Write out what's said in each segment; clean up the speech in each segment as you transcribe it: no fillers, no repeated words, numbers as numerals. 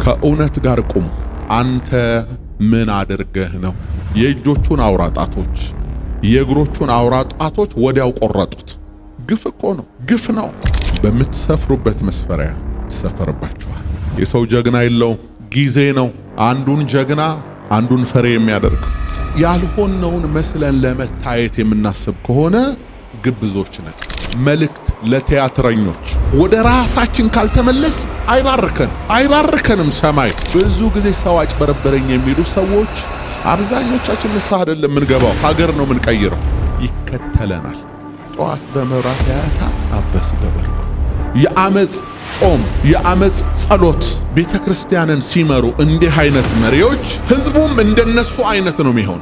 ከእውነት ጋር ቁም። አንተ ምን አድርገህ ነው? የእጆቹን አውራጣቶች የእግሮቹን አውራጣቶች ወዲያው ቆረጡት። ግፍ እኮ ነው፣ ግፍ ነው። በምትሰፍሩበት መስፈሪያ ይሰፈርባችኋል። የሰው ጀግና የለውም፣ ጊዜ ነው አንዱን ጀግና አንዱን ፈሪ የሚያደርገው። ያልሆነውን መስለን ለመታየት የምናስብ ከሆነ ግብዞች ነን። መልእክት ለቲያትረኞች፣ ወደ ራሳችን ካልተመለስ አይባርከንም ሰማይ። ብዙ ጊዜ ሰው አጭበረበረኝ የሚሉ ሰዎች አብዛኞቻችን ንስሐ አይደለም የምንገባው፣ ሀገር ነው የምንቀይረው። ይከተለናል። ጠዋት በመብራት ያያታ አበስ ገበርኩ። የአመፅ ጾም፣ የአመፅ ጸሎት ቤተ ክርስቲያንን ሲመሩ እንዲህ አይነት መሪዎች ህዝቡም እንደነሱ አይነት ነው የሚሆን።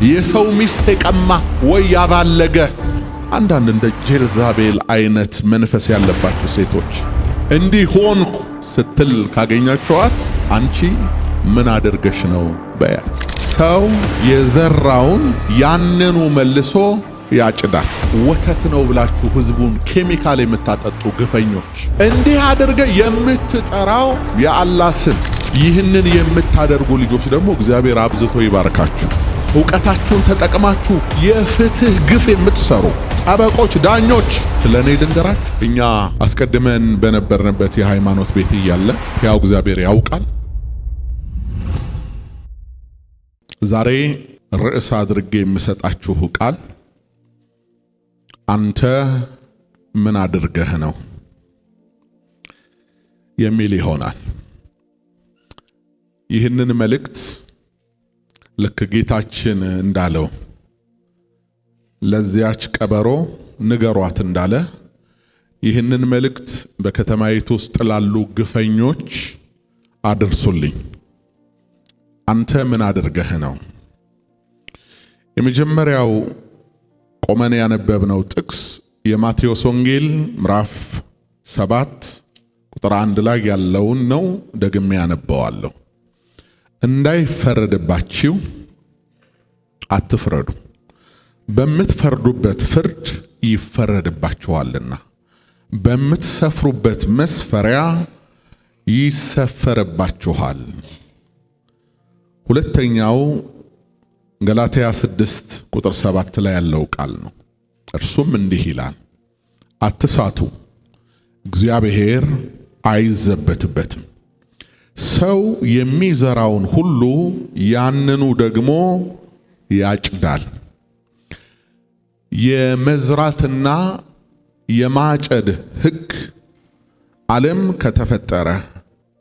የሰው ሚስት የቀማ ወይ ያባለገ አንዳንድ እንደ ጄልዛቤል አይነት መንፈስ ያለባችሁ ሴቶች እንዲህ ሆንኩ ስትል ካገኛችኋት አንቺ ምን አድርገሽ ነው በያት። ሰው የዘራውን ያንኑ መልሶ ያጭዳል። ወተት ነው ብላችሁ ህዝቡን ኬሚካል የምታጠጡ ግፈኞች፣ እንዲህ አድርገ የምትጠራው የአላህ ስም፣ ይህንን የምታደርጉ ልጆች ደግሞ እግዚአብሔር አብዝቶ ይባርካችሁ። ዕውቀታችሁን ተጠቅማችሁ የፍትህ ግፍ የምትሰሩ ጠበቆች፣ ዳኞች ስለኔ ልንገራችሁ። እኛ አስቀድመን በነበርንበት የሃይማኖት ቤት እያለ ያው እግዚአብሔር ያውቃል። ዛሬ ርዕስ አድርጌ የምሰጣችሁ ቃል አንተ ምን አድርገህ ነው የሚል ይሆናል። ይህንን መልእክት ልክ ጌታችን እንዳለው ለዚያች ቀበሮ ንገሯት እንዳለ ይህንን መልእክት በከተማይቱ ውስጥ ላሉ ግፈኞች አድርሱልኝ። አንተ ምን አድርገህ ነው? የመጀመሪያው ቆመን ያነበብነው ጥቅስ የማቴዎስ ወንጌል ምዕራፍ 7 ቁጥር 1 ላይ ያለውን ነው። ደግሜ ያነበዋለሁ። እንዳይፈረድባችሁ አትፍረዱ፣ በምትፈርዱበት ፍርድ ይፈረድባችኋልና፣ በምትሰፍሩበት መስፈሪያ ይሰፈርባችኋል። ሁለተኛው ገላትያ 6 ቁጥር 7 ላይ ያለው ቃል ነው። እርሱም እንዲህ ይላል፣ አትሳቱ፣ እግዚአብሔር አይዘበትበትም። ሰው የሚዘራውን ሁሉ ያንኑ ደግሞ ያጭዳል። የመዝራትና የማጨድ ሕግ ዓለም ከተፈጠረ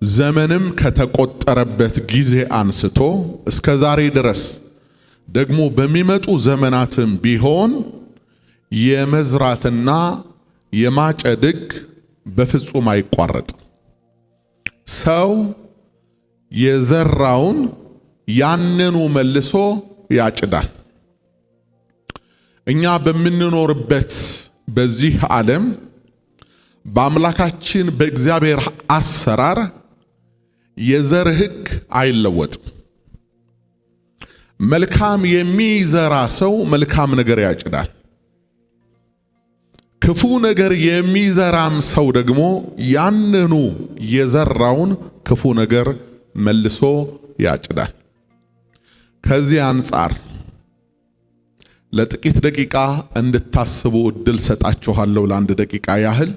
ዘመንም ከተቆጠረበት ጊዜ አንስቶ እስከ ዛሬ ድረስ ደግሞ በሚመጡ ዘመናትም ቢሆን የመዝራትና የማጨድ ሕግ በፍጹም አይቋረጥም። ሰው የዘራውን ያንኑ መልሶ ያጭዳል። እኛ በምንኖርበት በዚህ ዓለም በአምላካችን በእግዚአብሔር አሰራር የዘር ሕግ አይለወጥም። መልካም የሚዘራ ሰው መልካም ነገር ያጭዳል። ክፉ ነገር የሚዘራም ሰው ደግሞ ያንኑ የዘራውን ክፉ ነገር መልሶ ያጭዳል። ከዚህ አንጻር ለጥቂት ደቂቃ እንድታስቡ እድል ሰጣችኋለሁ። ለአንድ ደቂቃ ያህል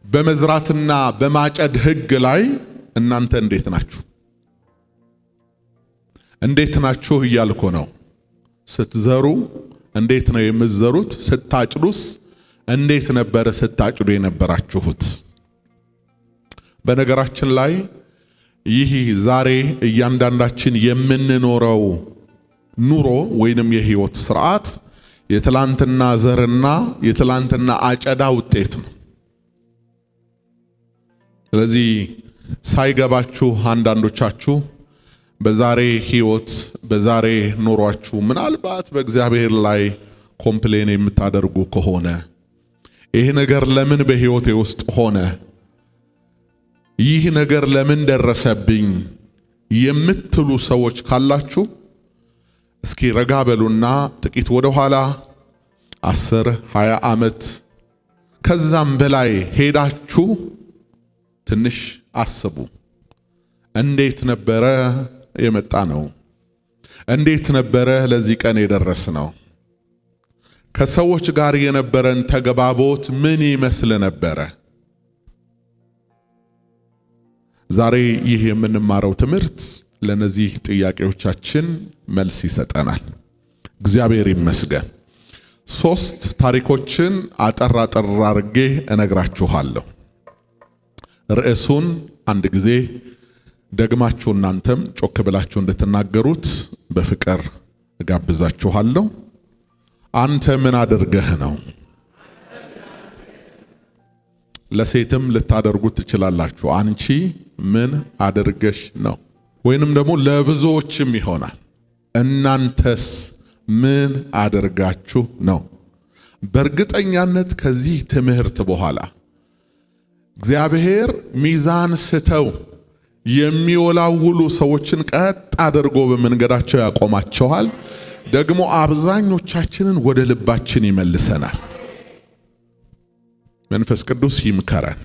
በመዝራትና በማጨድ ሕግ ላይ እናንተ እንዴት ናችሁ? እንዴት ናችሁ እያልኩ ነው። ስትዘሩ እንዴት ነው የምትዘሩት? ስታጭዱስ እንዴት ነበር ስታጭዱ የነበራችሁት? በነገራችን ላይ ይህ ዛሬ እያንዳንዳችን የምንኖረው ኑሮ ወይንም የህይወት ስርዓት የትላንትና ዘርና የትላንትና አጨዳ ውጤት ነው። ስለዚህ ሳይገባችሁ አንዳንዶቻችሁ በዛሬ ህይወት በዛሬ ኑሯችሁ ምናልባት በእግዚአብሔር ላይ ኮምፕሌን የምታደርጉ ከሆነ ይህ ነገር ለምን በህይወቴ ውስጥ ሆነ፣ ይህ ነገር ለምን ደረሰብኝ የምትሉ ሰዎች ካላችሁ እስኪ ረጋ በሉና ጥቂት ወደ ኋላ 10 20 ዓመት ከዛም በላይ ሄዳችሁ ትንሽ አስቡ። እንዴት ነበረ የመጣ ነው? እንዴት ነበረ ለዚህ ቀን የደረስ ነው? ከሰዎች ጋር የነበረን ተግባቦት ምን ይመስል ነበረ? ዛሬ ይህ የምንማረው ትምህርት ለነዚህ ጥያቄዎቻችን መልስ ይሰጠናል። እግዚአብሔር ይመስገን። 3 ታሪኮችን አጠር አድርጌ እነግራችኋለሁ። ርዕሱን አንድ ጊዜ ደግማችሁ እናንተም ጮክ ብላችሁ እንድትናገሩት በፍቅር እጋብዛችኋለሁ። አንተ ምን አድርገህ ነው? ለሴትም ልታደርጉት ትችላላችሁ። አንቺ ምን አድርገሽ ነው? ወይንም ደግሞ ለብዙዎችም ይሆናል። እናንተስ ምን አድርጋችሁ ነው? በእርግጠኛነት ከዚህ ትምህርት በኋላ እግዚአብሔር ሚዛን ስተው የሚወላውሉ ሰዎችን ቀጥ አድርጎ በመንገዳቸው ያቆማቸዋል። ደግሞ አብዛኞቻችንን ወደ ልባችን ይመልሰናል። መንፈስ ቅዱስ ይምከረን።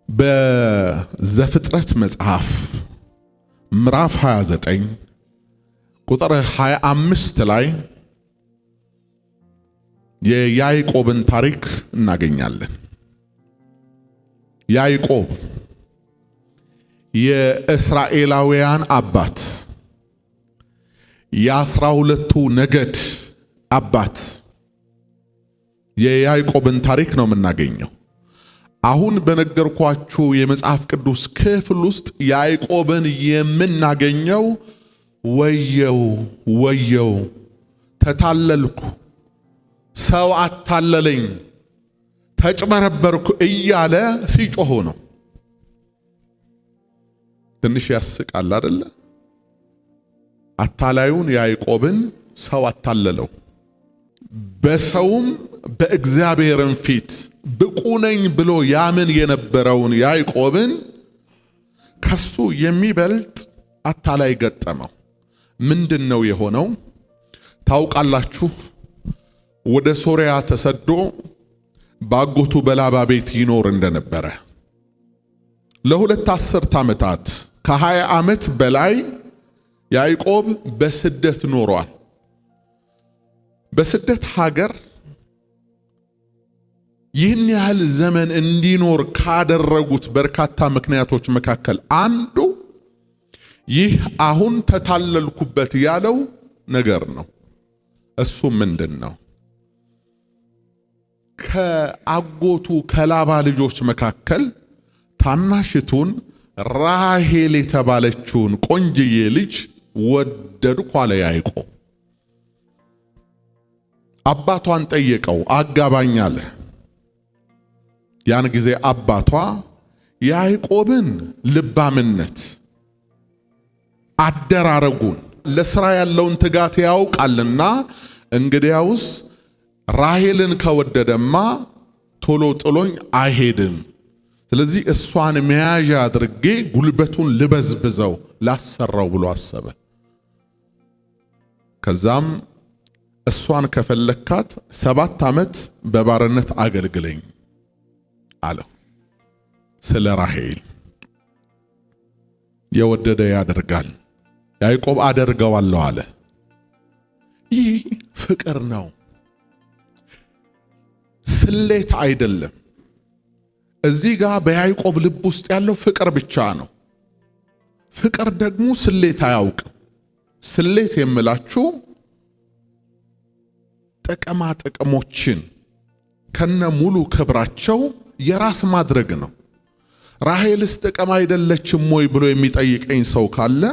በዘፍጥረት መጽሐፍ ምዕራፍ 29 ቁጥር 25 ላይ የያዕቆብን ታሪክ እናገኛለን። ያዕቆብ የእስራኤላውያን አባት፣ የ12ቱ ነገድ አባት የያዕቆብን ታሪክ ነው የምናገኘው። አሁን በነገርኳችሁ የመጽሐፍ ቅዱስ ክፍል ውስጥ ያዕቆብን የምናገኘው ወየው ወየው ተታለልኩ፣ ሰው አታለለኝ፣ ተጭበረበርኩ እያለ ሲጮህ ነው። ትንሽ ያስቃል አይደለ? አታላዩን ያዕቆብን ሰው አታለለው። በሰውም በእግዚአብሔርም ፊት ብቁ ነኝ ብሎ ያምን የነበረውን ያዕቆብን ከሱ የሚበልጥ አታላይ ገጠመው። ምንድነው የሆነው? ታውቃላችሁ። ወደ ሶርያ ተሰዶ በአጎቱ በላባ ቤት ይኖር እንደነበረ ለ2 አስርት ዓመታት ከ20 ዓመት በላይ ያዕቆብ በስደት ኖሯል። በስደት ሀገር ይህን ያህል ዘመን እንዲኖር ካደረጉት በርካታ ምክንያቶች መካከል አንዱ ይህ አሁን ተታለልኩበት ያለው ነገር ነው። እሱ ምንድነው? ከአጎቱ ከላባ ልጆች መካከል ታናሽቱን ራሄል የተባለችውን ቆንጅዬ ልጅ ወደድኩ አለ ያዕቆብ። አባቷን ጠየቀው፣ አጋባኝ አለ። ያን ጊዜ አባቷ ያዕቆብን ልባምነት፣ አደራረጉን፣ ለሥራ ያለውን ትጋት ያውቃልና እንግዲያውስ ራሄልን ከወደደማ ቶሎ ጥሎኝ አይሄድም። ስለዚህ እሷን መያዣ አድርጌ ጉልበቱን ልበዝብዘው ላሰራው ብሎ አሰበ። ከዛም እሷን ከፈለካት 7 ዓመት በባርነት አገልግለኝ አለው። ስለ ራሄል የወደደ ያደርጋል። ያዕቆብ አደርገዋለሁ አለ። ይህ ፍቅር ነው፣ ስሌት አይደለም። እዚህ ጋር በያዕቆብ ልብ ውስጥ ያለው ፍቅር ብቻ ነው። ፍቅር ደግሞ ስሌት አያውቅም። ስሌት የምላችሁ ጥቅማ ጥቅሞችን ከነ ሙሉ ክብራቸው የራስ ማድረግ ነው። ራሄልስ ጥቅም አይደለችም ወይ ብሎ የሚጠይቀኝ ሰው ካለ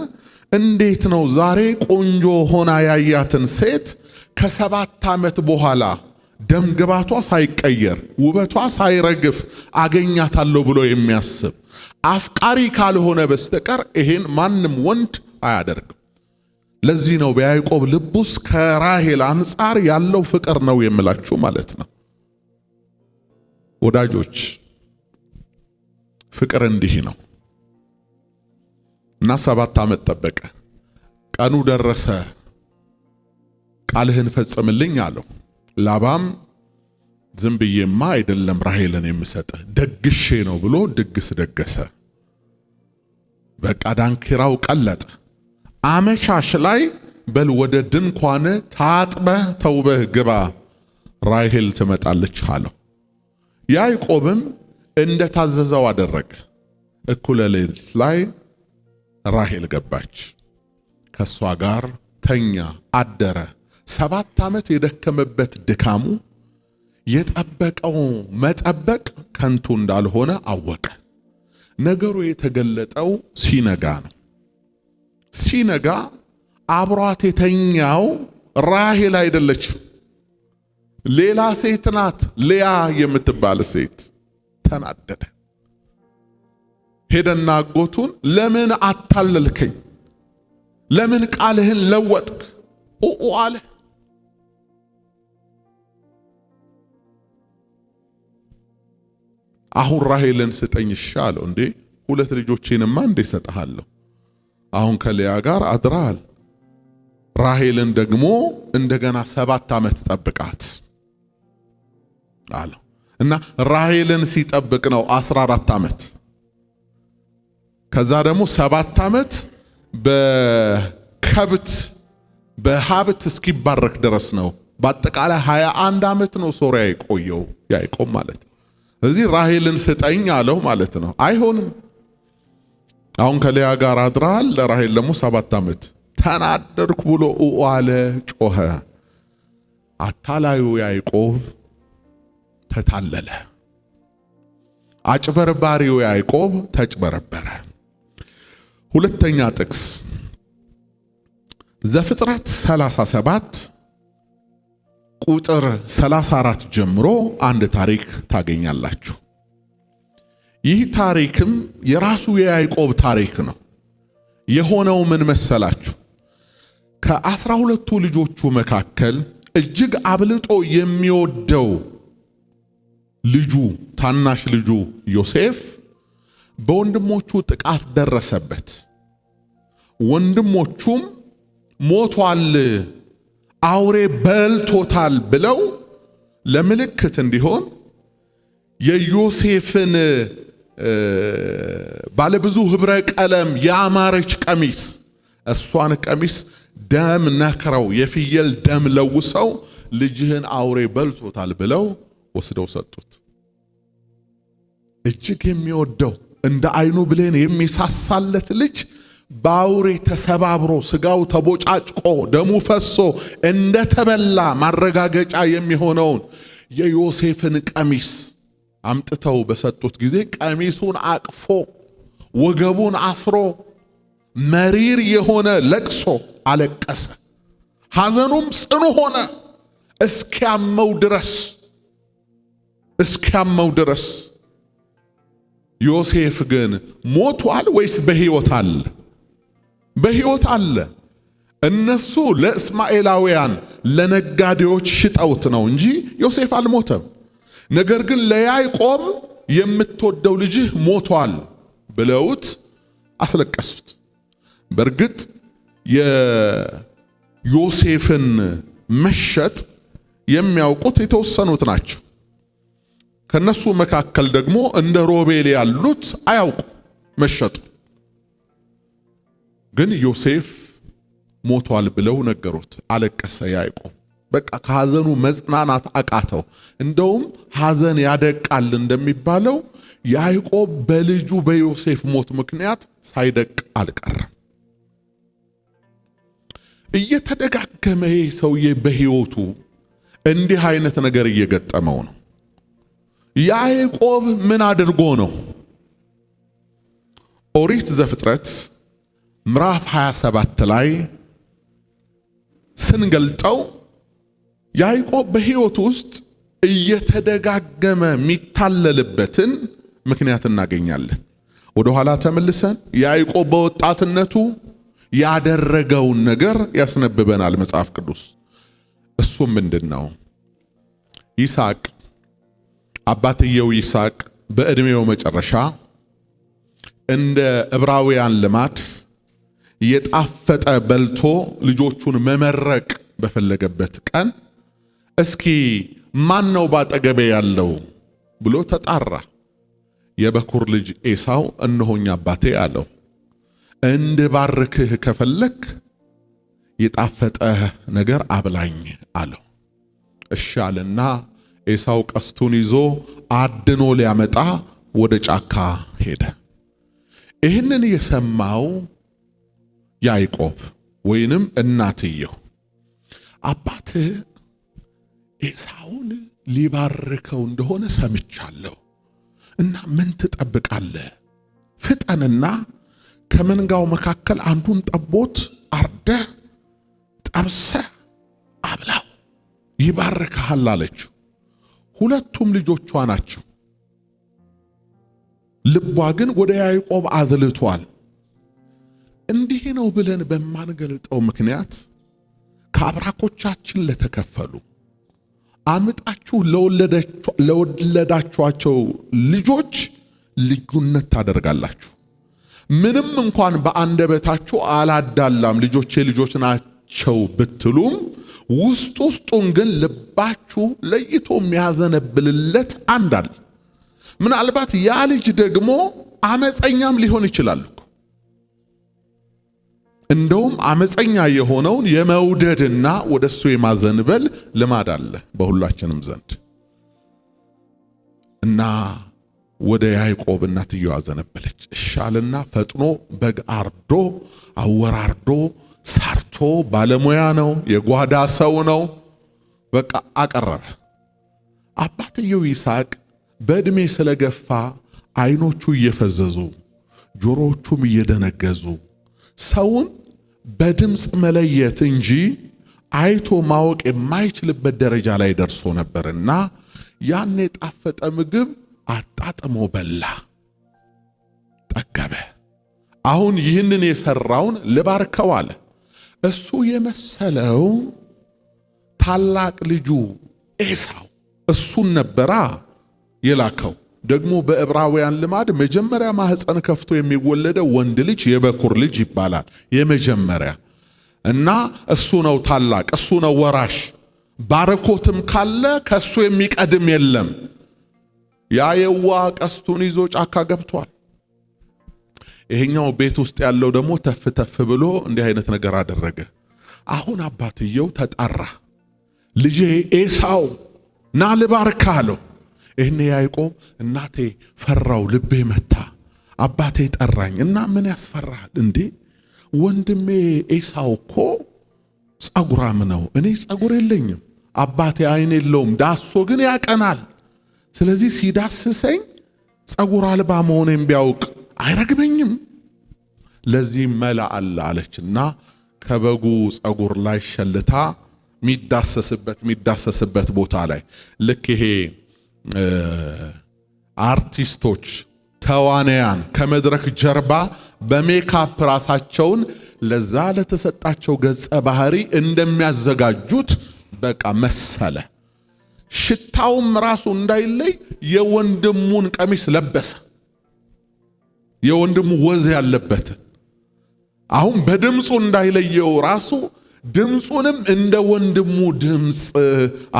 እንዴት ነው ዛሬ ቆንጆ ሆና ያያትን ሴት ከ7 ዓመት በኋላ ደምግባቷ ሳይቀየር ውበቷ ሳይረግፍ አገኛታለሁ ብሎ የሚያስብ? አፍቃሪ ካልሆነ በስተቀር ይሄን ማንም ወንድ አያደርግም። ለዚህ ነው በያዕቆብ ልብ ውስጥ ከራሄል አንጻር ያለው ፍቅር ነው የምላችሁ ማለት ነው። ወዳጆች ፍቅር እንዲህ ነው እና 7 ዓመት ጠበቀ። ቀኑ ደረሰ። ቃልህን ፈጽምልኝ አለው። ላባም ዝም ብዬማ አይደለም ራሄልን የምሰጥህ ደግሼ ነው ብሎ ድግስ ደገሰ። በቃ ዳንኪራው ቀለጠ። አመሻሽ ላይ በል ወደ ድንኳን ታጥበህ ተውበህ ግባ፣ ራሔል ትመጣለች አለው። ያዕቆብም እንደታዘዘው አደረገ። እኩለ ሌሊት ላይ ራሔል ገባች፣ ከሷ ጋር ተኛ፣ አደረ። 7 ዓመት የደከመበት ድካሙ የጠበቀው መጠበቅ ከንቱ እንዳልሆነ አወቀ። ነገሩ የተገለጠው ሲነጋ ነው። ሲነጋ አብሯት የተኛው ራሔል አይደለችም፣ ሌላ ሴት ናት፣ ልያ የምትባል ሴት። ተናደደ። ሄደና አጎቱን ለምን አታለልከኝ? ለምን ቃልህን ለወጥክ? አለ። አሁን ራሔልን ስጠኝ አለው። እንዴ 2 ልጆቼንማ እንዴ ሰጥሃለሁ? አሁን ከልያ ጋር አድራል። ራሔልን ደግሞ እንደገና 7 ዓመት ጠብቃት አለው። እና ራሔልን ሲጠብቅ ነው 14 ዓመት። ከዛ ደግሞ 7 ዓመት በከብት በሀብት እስኪባረክ ድረስ ነው። በአጠቃላይ 21 ዓመት ነው ሶርያ የቆየው ያዕቆብ ማለት። እዚህ ራሔልን ስጠኝ አለው ማለት ነው። አይሆንም፣ አሁን ከልያ ጋር አድራል፣ ለራሔል ደግሞ 7 ዓመት። ተናደርኩ ብሎ አለ፣ ጮኸ። አታላዩ ያዕቆብ ተታለለ። አጭበርባሪው ያዕቆብ ተጭበረበረ። ሁለተኛ ጥቅስ ዘፍጥረት 37 ቁጥር 34 ጀምሮ አንድ ታሪክ ታገኛላችሁ። ይህ ታሪክም የራሱ የያዕቆብ ታሪክ ነው። የሆነው ምን መሰላችሁ? ከ12ቱ ልጆቹ መካከል እጅግ አብልጦ የሚወደው ልጁ ታናሽ ልጁ ዮሴፍ በወንድሞቹ ጥቃት ደረሰበት። ወንድሞቹም ሞቷል፣ አውሬ በልቶታል ብለው ለምልክት እንዲሆን የዮሴፍን ባለብዙ ህብረ ቀለም ያማረች ቀሚስ፣ እሷን ቀሚስ ደም ነክረው የፍየል ደም ለውሰው ልጅህን አውሬ በልቶታል ብለው ወስደው ሰጡት። እጅግ የሚወደው እንደ አይኑ ብሌን የሚሳሳለት ልጅ በአውሬ ተሰባብሮ ስጋው ተቦጫጭቆ ደሙ ፈሶ እንደተበላ ማረጋገጫ የሚሆነውን የዮሴፍን ቀሚስ አምጥተው በሰጡት ጊዜ ቀሚሱን አቅፎ ወገቡን አስሮ መሪር የሆነ ለቅሶ አለቀሰ። ሐዘኑም ጽኑ ሆነ እስኪያመው ድረስ። ዮሴፍ ግን ሞቷል ወይስ በሕይወት አለ? በሕይወት አለ። እነሱ ለእስማኤላውያን ለነጋዴዎች ሽጠውት ነው እንጂ ዮሴፍ አልሞተም። ነገር ግን ለያዕቆብ የምትወደው ልጅህ ሞቷል ብለውት አስለቀሱት። በእርግጥ የዮሴፍን መሸጥ የሚያውቁት የተወሰኑት ናቸው። ከነሱ መካከል ደግሞ እንደ ሮቤል ያሉት አያውቁ መሸጡ። ግን ዮሴፍ ሞቷል ብለው ነገሩት። አለቀሰ ያዕቆብ። በቃ ከሐዘኑ መጽናናት አቃተው። እንደውም ሐዘን ያደቃል እንደሚባለው ያዕቆብ በልጁ በዮሴፍ ሞት ምክንያት ሳይደቅ አልቀረም። እየተደጋገመ ሰውዬ በሕይወቱ እንዲህ አይነት ነገር እየገጠመው ነው። ያዕቆብ ምን አድርጎ ነው? ኦሪት ዘፍጥረት ምዕራፍ 27 ላይ ስንገልጠው ያዕቆብ በሕይወቱ ውስጥ እየተደጋገመ የሚታለልበትን ምክንያት እናገኛለን። ወደ ኋላ ተመልሰን ያዕቆብ በወጣትነቱ ያደረገውን ነገር ያስነብበናል መጽሐፍ ቅዱስ። እሱም ምንድነው? ይስሐቅ አባትየው ይስሐቅ በዕድሜው መጨረሻ እንደ ዕብራውያን ልማድ የጣፈጠ በልቶ ልጆቹን መመረቅ በፈለገበት ቀን እስኪ ማን ነው ባጠገቤ ያለው ብሎ ተጣራ። የበኩር ልጅ ኤሳው እነሆኝ አባቴ አለው። እንድባርክህ ከፈለክ የጣፈጠ ነገር አብላኝ አለው። እሺ አለና ኤሳው ቀስቱን ይዞ አድኖ ሊያመጣ ወደ ጫካ ሄደ። ይህንን የሰማው ያዕቆብ ወይንም እናትየው አባትህ ኤሳውን ሊባርከው እንደሆነ ሰምቻለሁ እና ምን ትጠብቃለህ? ፍጠንና ከመንጋው መካከል አንዱን ጠቦት አርደህ ጠብሰህ አብላው፣ ይባርክሃል አለችው። ሁለቱም ልጆቿ ናቸው። ልቧ ግን ወደ ያዕቆብ አዝልቷል። እንዲህ ነው ብለን በማንገልጠው ምክንያት ከአብራኮቻችን ለተከፈሉ አምጣችሁ ለወለዳችኋቸው ልጆች ልዩነት ታደርጋላችሁ። ምንም እንኳን በአንደበታችሁ አላዳላም ልጆቼ ልጆች ናቸው ብትሉም ውስጡን ግን ልባችሁ ለይቶ የሚያዘነብልለት አንዳል። ምናልባት ያ ልጅ ደግሞ አመፀኛም ሊሆን ይችላል። እንደውም አመፀኛ የሆነውን የመውደድና ወደሱ የማዘንበል ልማድ አለ በሁላችንም ዘንድ እና ወደ ያዕቆብ እናትየው አዘነበለች። እሻልና ፈጥኖ በግ አርዶ አወራርዶ ሰርቶ ባለሙያ ነው፣ የጓዳ ሰው ነው። በቃ አቀረበ። አባትየው ይስሐቅ በእድሜ ስለገፋ አይኖቹ እየፈዘዙ ጆሮዎቹም እየደነገዙ ሰውን በድምፅ መለየት እንጂ አይቶ ማወቅ የማይችልበት ደረጃ ላይ ደርሶ ነበርና ያን የጣፈጠ ምግብ አጣጥሞ በላ፣ ጠገበ። አሁን ይህንን የሰራውን ልባርከው አለ። እሱ የመሰለው ታላቅ ልጁ ኤሳው እሱን ነበራ የላከው። ደግሞ በዕብራውያን ልማድ መጀመሪያ ማህፀን ከፍቶ የሚወለደው ወንድ ልጅ የበኩር ልጅ ይባላል። የመጀመሪያ እና እሱ ነው ታላቅ፣ እሱ ነው ወራሽ። ባረኮትም ካለ ከሱ የሚቀድም የለም። ያ የዋ ቀስቱን ይዞ ጫካ ገብቷል። ይሄኛው ቤት ውስጥ ያለው ደግሞ ተፍ ተፍ ብሎ እንዲህ አይነት ነገር አደረገ። አሁን አባትየው ተጣራ። ልጄ ኤሳው ና ልባርክ አለው። ይህኔ ያዕቆብ እናቴ ፈራው፣ ልቤ መታ፣ አባቴ ጠራኝ እና ምን ያስፈራል እንዴ? ወንድሜ ኤሳው እኮ ጸጉራም ነው፣ እኔ ጸጉር የለኝም። አባቴ አይን የለውም፣ ዳሶ ግን ያቀናል። ስለዚህ ሲዳስሰኝ ጸጉር አልባ መሆኔን ቢያውቅ አይረግመኝም። ለዚህ መላ አለ አለችና ከበጉ ጸጉር ላይ ሸልታ ሚዳሰስበት ቦታ ላይ ልክ ይሄ አርቲስቶች ተዋናያን ከመድረክ ጀርባ በሜካፕ ራሳቸውን ለዛ ለተሰጣቸው ገጸ ባህሪ እንደሚያዘጋጁት በቃ መሰለ። ሽታውም ራሱ እንዳይለይ የወንድሙን ቀሚስ ለበሰ፣ የወንድሙ ወዝ ያለበት። አሁን በድምፁ እንዳይለየው ራሱ ድምፁንም እንደ ወንድሙ ድምፅ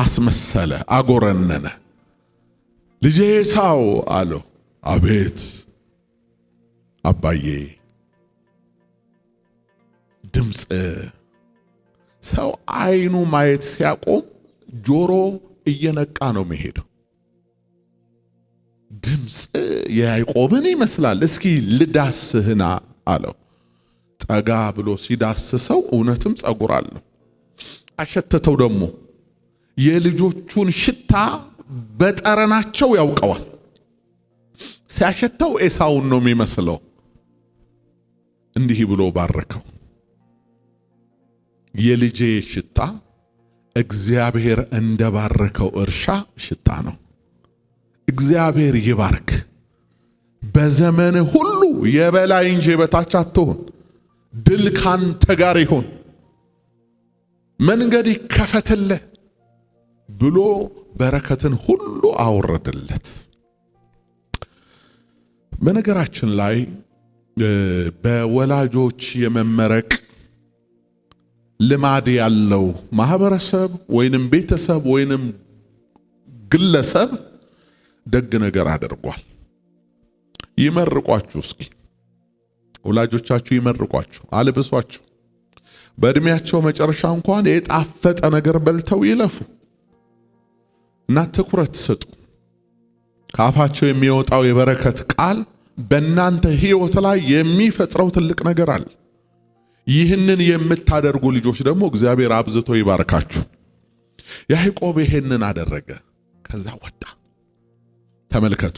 አስመሰለ፣ አጎረነነ። ልጄ ኤሳው አለው። አቤት አባዬ። ድምፅ ሰው አይኑ ማየት ሲያቆም ጆሮ እየነቃ ነው መሄደው። ድምፅ የያዕቆብን ይመስላል። እስኪ ልዳስህና አለው። ጠጋ ብሎ ሲዳስሰው እውነትም ጸጉር አለው። አሸተተው። ደግሞ የልጆቹን ሽታ በጠረናቸው ያውቀዋል። ሲያሸተው ኤሳውን ነው የሚመስለው። እንዲህ ብሎ ባረከው። የልጄ ሽታ እግዚአብሔር እንደባረከው እርሻ ሽታ ነው። እግዚአብሔር ይባርክ። በዘመን ሁሉ የበላይ እንጂ በታች አትሁን። ድል ካንተ ጋር ይሁን፣ መንገድ ይከፈትልህ ብሎ በረከትን ሁሉ አወረደለት። በነገራችን ላይ በወላጆች የመመረቅ ልማድ ያለው ማህበረሰብ ወይንም ቤተሰብ ወይንም ግለሰብ ደግ ነገር አድርጓል። ይመርቋችሁ እስኪ። ወላጆቻችሁ ይመርቋችሁ፣ አልብሷችሁ። በእድሜያቸው መጨረሻ እንኳን የጣፈጠ ነገር በልተው ይለፉ እና ትኩረት ስጡ። ከአፋቸው የሚወጣው የበረከት ቃል በእናንተ ሕይወት ላይ የሚፈጥረው ትልቅ ነገር አለ። ይህንን የምታደርጉ ልጆች ደግሞ እግዚአብሔር አብዝቶ ይባርካችሁ። ያዕቆብ ይሄንን አደረገ። ከዛ ወጣ። ተመልከቱ፣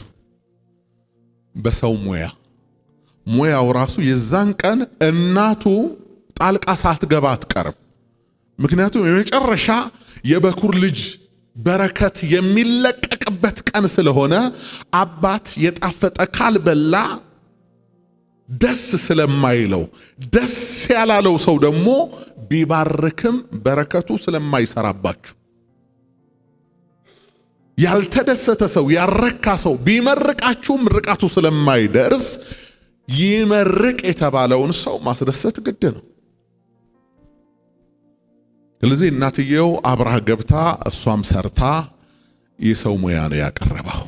በሰው ሙያው ራሱ የዛን ቀን እናቱ ጣልቃ ሳትገባ አትቀርም። ምክንያቱም የመጨረሻ የበኩር ልጅ በረከት የሚለቀቅበት ቀን ስለሆነ አባት የጣፈጠ ካልበላ ደስ ስለማይለው፣ ደስ ያላለው ሰው ደግሞ ቢባርክም በረከቱ ስለማይሰራባችሁ፣ ያልተደሰተ ሰው ያረካ ሰው ቢመርቃችሁ ምርቃቱ ስለማይደርስ ይመርቅ የተባለውን ሰው ማስደሰት ግድ ነው። ስለዚህ እናትየው አብራ ገብታ እሷም ሰርታ የሰው ሙያ ነው ያቀረበው።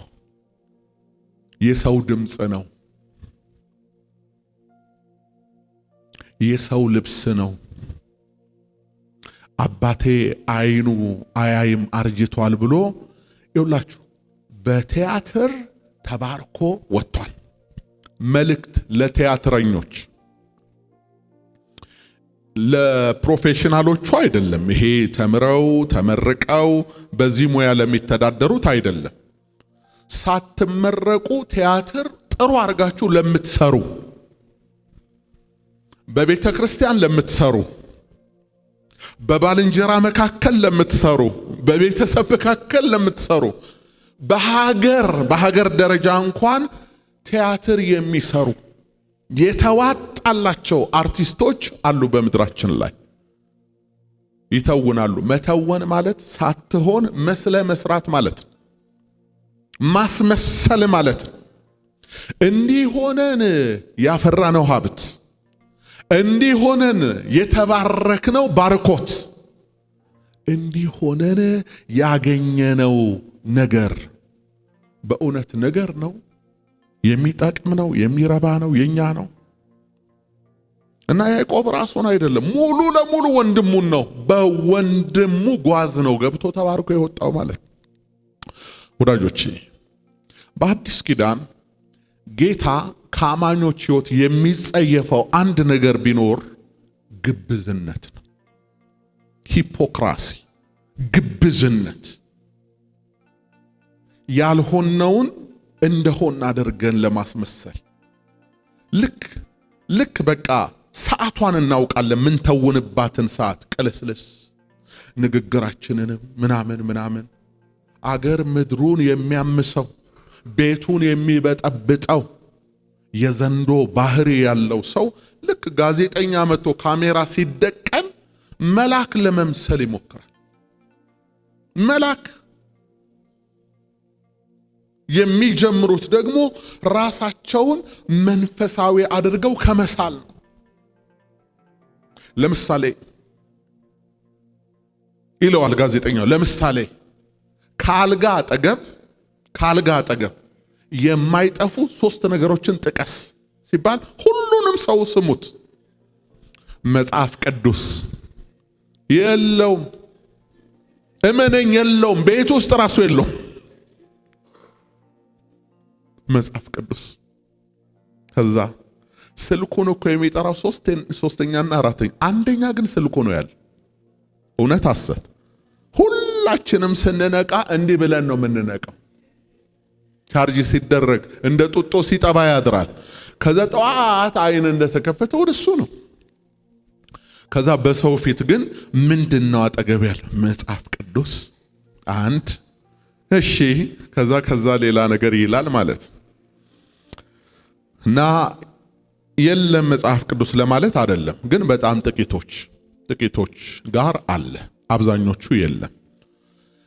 የሰው ድምፅ ነው፣ የሰው ልብስ ነው። አባቴ አይኑ አያይም አርጅቷል ብሎ ይውላችሁ በቲያትር ተባርኮ ወጥቷል። መልእክት ለቲያትረኞች፣ ለፕሮፌሽናሎቹ አይደለም። ይሄ ተምረው ተመርቀው በዚህ ሙያ ለሚተዳደሩት አይደለም። ሳትመረቁ ቲያትር ጥሩ አድርጋችሁ ለምትሰሩ፣ በቤተ ክርስቲያን ለምትሰሩ፣ በባልንጀራ መካከል ለምትሰሩ፣ በቤተሰብ መካከል ለምትሰሩ፣ በሀገር ደረጃ እንኳን ቲያትር የሚሰሩ የተዋጣላቸው አርቲስቶች አሉ በምድራችን ላይ ይተውናሉ። መተወን ማለት ሳትሆን መስለ መስራት ማለት ነው። ማስመሰል ማለት ነው። እንዲሆነን ያፈራነው ሀብት፣ እንዲሆነን የተባረክነው ባርኮት፣ እንዲሆነን ያገኘነው ነገር በእውነት ነገር ነው፣ የሚጠቅም ነው፣ የሚረባ ነው፣ የኛ ነው። እና ያዕቆብ ራሱን አይደለም ሙሉ ለሙሉ ወንድሙን ነው፣ በወንድሙ ጓዝ ነው ገብቶ ተባርኮ የወጣው ማለት ነው። ወዳጆቼ በአዲስ ኪዳን ጌታ ከአማኞች ሕይወት የሚጸየፈው አንድ ነገር ቢኖር ግብዝነት ነው። ሂፖክራሲ፣ ግብዝነት፣ ያልሆነውን እንደሆን አድርገን ለማስመሰል ልክ በቃ ሰዓቷን እናውቃለን። ምን ተውንባትን ሰዓት ቅልስልስ ንግግራችንንም ምናምን አገር ምድሩን የሚያምሰው ቤቱን የሚበጠብጠው የዘንዶ ባህሪ ያለው ሰው ልክ ጋዜጠኛ መጥቶ ካሜራ ሲደቀን መልአክ ለመምሰል ይሞክራል። መልአክ የሚጀምሩት ደግሞ ራሳቸውን መንፈሳዊ አድርገው ከመሳል ነው። ለምሳሌ ይለዋል ጋዜጠኛው፣ ለምሳሌ ካልጋ አጠገብ የማይጠፉ 3 ነገሮችን ጥቀስ ሲባል ሁሉንም ሰው ስሙት። መጽሐፍ ቅዱስ የለውም፣ እመነኝ የለውም፣ ቤት ውስጥ ራሱ የለውም። መጽሐፍ ቅዱስ። ከዛ ስልኩን እኮ የሚጠራው ሶስተኛና አራተኛ፣ አንደኛ ግን ስልኩ ነው ያለ። እውነት ሐሰት? ሁላችንም ስንነቃ እንዲህ ብለን ነው የምንነቃው። ቻርጅ ሲደረግ እንደ ጡጦ ሲጠባ ያድራል። ከዛ ጠዋት አይን እንደተከፈተ ወደሱ ነው። ከዛ በሰው ፊት ግን ምንድነው አጠገብ ያለው? መጽሐፍ ቅዱስ አንድ። እሺ ከዛ ሌላ ነገር ይላል ማለት እና የለም መጽሐፍ ቅዱስ ለማለት አይደለም፣ ግን በጣም ጥቂቶች ጋር አለ፣ አብዛኞቹ የለም።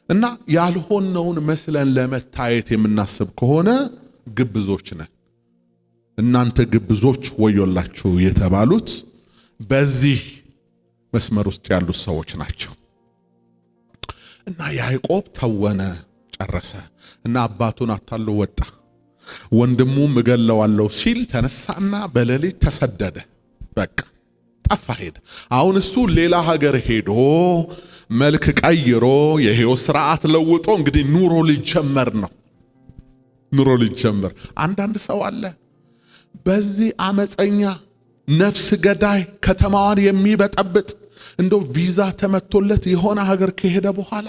እና ያልሆነውን መስለን ለመታየት የምናስብ ከሆነ ግብዞች ነን። እናንተ ግብዞች ወዮላችሁ የተባሉት በዚህ መስመር ውስጥ ያሉት ሰዎች ናቸው። እና ያዕቆብ ተወነ፣ ጨረሰ እና አባቱን አታሎ ወጣ። ወንድሙም እገለዋለሁ ሲል ተነሳና በሌሊት ተሰደደ። በቃ ጠፋ ሄደ። አሁን እሱ ሌላ ሀገር ሄዶ መልክ ቀይሮ የሕይወት ስርዓት ለውጦ እንግዲህ ኑሮ ሊጀመር ነው። ኑሮ ሊጀመር። አንዳንድ ሰው አለ በዚህ አመፀኛ ነፍስ ገዳይ ከተማዋን የሚበጠብጥ እንደው ቪዛ ተመቶለት የሆነ ሀገር ከሄደ በኋላ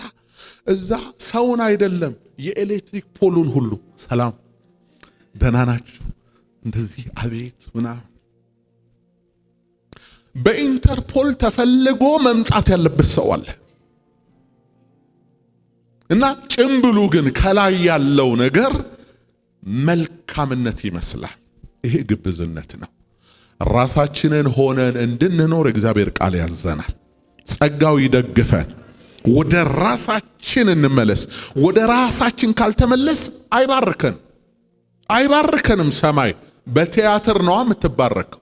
እዛ ሰውን አይደለም የኤሌክትሪክ ፖሉን ሁሉ ሰላም ደህና ናችሁ እንደዚህ አቤት ምናምን በኢንተርፖል ተፈልጎ መምጣት ያለበት ሰው አለ እና ጭምብሉ ግን ከላይ ያለው ነገር መልካምነት ይመስላል። ይሄ ግብዝነት ነው። ራሳችንን ሆነን እንድንኖር እግዚአብሔር ቃል ያዘናል። ጸጋው ይደግፈን። ወደ ራሳችን እንመለስ። ወደ ራሳችን ካልተመለስ አይባርከንም። ሰማይ በቲያትር ነው የምትባረከው።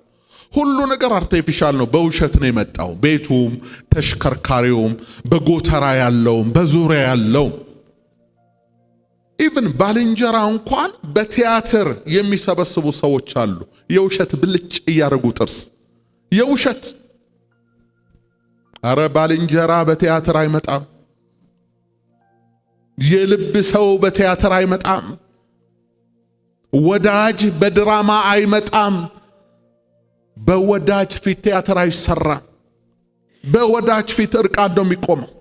ሁሉ ነገር አርቲፊሻል ነው፣ በውሸት ነው የመጣው። ቤቱም፣ ተሽከርካሪውም፣ በጎተራ ያለውም፣ በዙሪያ ያለው ኢቭን ባልንጀራ እንኳን በቲያትር የሚሰበስቡ ሰዎች አሉ። የውሸት ብልጭ እያደረጉ ጥርስ የውሸት አረ ባልንጀራ በቲያትር አይመጣም። የልብ ሰው በቲያትር አይመጣም። ወዳጅ በድራማ አይመጣም። በወዳጅ ፊት ቲያትር አይሰራም። በወዳጅ ፊት እርቃን ነው የሚቆመው።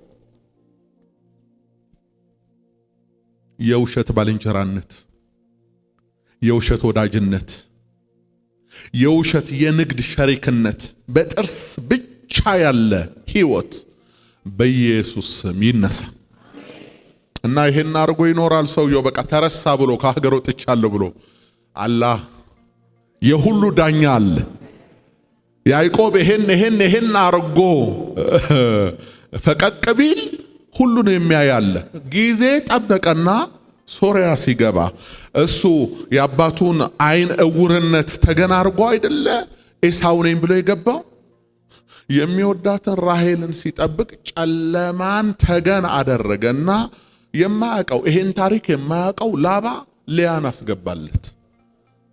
የውሸት ባልንጀራነት፣ የውሸት ወዳጅነት፣ የውሸት የንግድ ሸሪክነት፣ በጥርስ ብቻ ያለ ህይወት በኢየሱስ ስም ይነሳ እና ይሄን አርጎ ይኖራል ሰውየው። በቃ ተረሳ ብሎ ከሀገር ወጥቻለሁ ብሎ አላህ የሁሉ ዳኛ አለ። ያዕቆብ ይሄን አርጎ ፈቀቅ ቢል ሁሉን የሚያያለ ጊዜ ጠበቀና ሶሪያ ሲገባ እሱ የአባቱን አይን እውርነት ተገና አርጎ አይደለ ኤሳው ነኝ ብሎ የገባው። የሚወዳትን ራሔልን ሲጠብቅ ጨለማን ተገን አደረገና የማያውቀው ይሄን ታሪክ የማያውቀው ላባ ሊያን አስገባለት።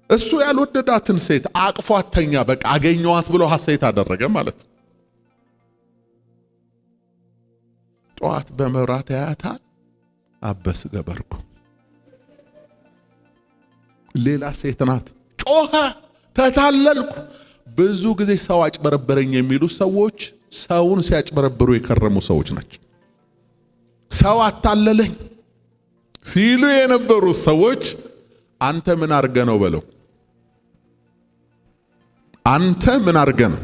እሱ ያልወደዳትን ሴት አቅፏተኛ በቃ አገኘዋት ብሎ ሐሴት አደረገ ማለት ነው። ጠዋት በመብራት ያያታል። አበስ ገበርኩ ሌላ ሴት ናት። ጮኸ፣ ተታለልኩ። ብዙ ጊዜ ሰው አጭበረበረኝ የሚሉ ሰዎች ሰውን ሲያጭበረብሩ የከረሙ ሰዎች ናቸው። ሰው አታለለኝ ሲሉ የነበሩ ሰዎች አንተ ምን አርገ ነው በለው። አንተ ምን አርገ ነው?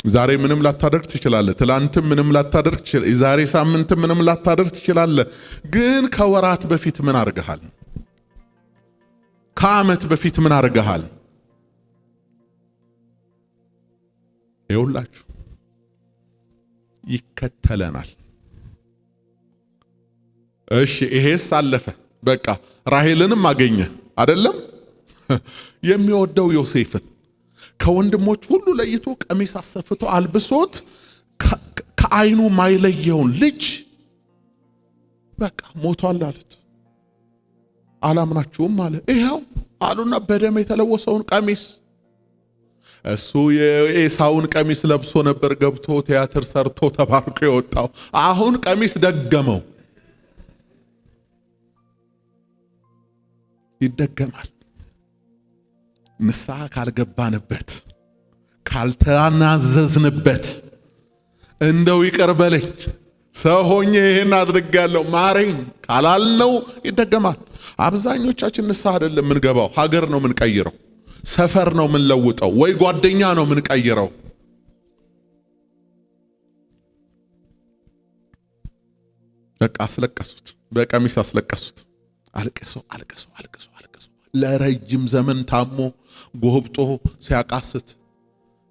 ዛሬ ምንም ላታደርግ ትችላለህ። ትላንትም ምንም ላታደርግ ትችላለህ። ዛሬ ሳምንትም ምንም ላታደርግ ትችላለህ። ግን ከወራት በፊት ምን አርገሃል? ከዓመት በፊት ምን አርገሃል? ይኸውላችሁ ይከተለናል። እሺ ይሄስ አለፈ፣ በቃ ራሔልንም አገኘ አይደለም? የሚወደው ዮሴፍን ከወንድሞች ሁሉ ለይቶ ቀሚስ አሰፍቶ አልብሶት ከዓይኑ ማይለየውን ልጅ በቃ ሞቷል አሉት። አላምናችሁም አለ። ይሄው አሉና በደም የተለወሰውን ቀሚስ እሱ የኤሳውን ቀሚስ ለብሶ ነበር ገብቶ ቲያትር ሰርቶ ተባርኮ የወጣው። አሁን ቀሚስ ደገመው። ይደገማል። ንስሐ ካልገባንበት ካልተናዘዝንበት እንደው ይቅር በለኝ ሰው ሆኜ ይሄን አድርጋለሁ ማረኝ ካላልነው ይደገማል። አብዛኞቻችን ንስሐ አይደለም የምንገባው፣ ሀገር ነው የምንቀይረው፣ ሰፈር ነው የምንለውጠው፣ ወይ ጓደኛ ነው የምንቀይረው። በቃ አስለቀሱት፣ በቀሚስ አስለቀሱት። አልቅሶ ለረጅም ዘመን ታሞ ጎብጦ ሲያቃስት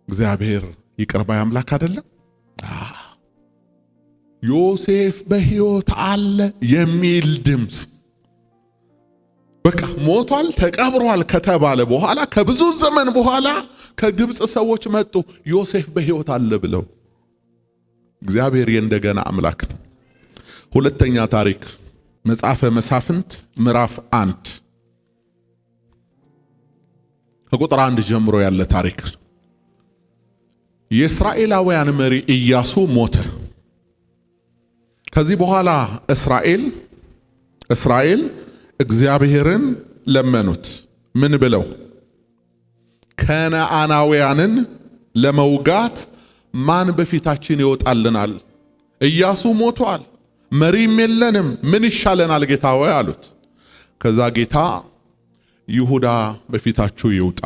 እግዚአብሔር ይቅር ባይ አምላክ አይደለም? ዮሴፍ በሕይወት አለ የሚል ድምፅ በቃ ሞቷል ተቀብሯል ከተባለ በኋላ ከብዙ ዘመን በኋላ ከግብፅ ሰዎች መጡ ዮሴፍ በሕይወት አለ ብለው። እግዚአብሔር የእንደገና አምላክ ነው። ሁለተኛ ታሪክ መጽሐፈ መሳፍንት ምዕራፍ 1 ከቁጥር 1 ጀምሮ ያለ ታሪክ። የእስራኤላውያን መሪ ኢያሱ ሞተ። ከዚህ በኋላ እስራኤል እግዚአብሔርን ለመኑት። ምን ብለው? ከነዓናውያንን ለመውጋት ማን በፊታችን ይወጣልናል? ኢያሱ ሞቷል፣ መሪም የለንም፣ ምን ይሻለናል ጌታ ሆይ አሉት። ከዛ ጌታ ይሁዳ በፊታችሁ ይውጣ፣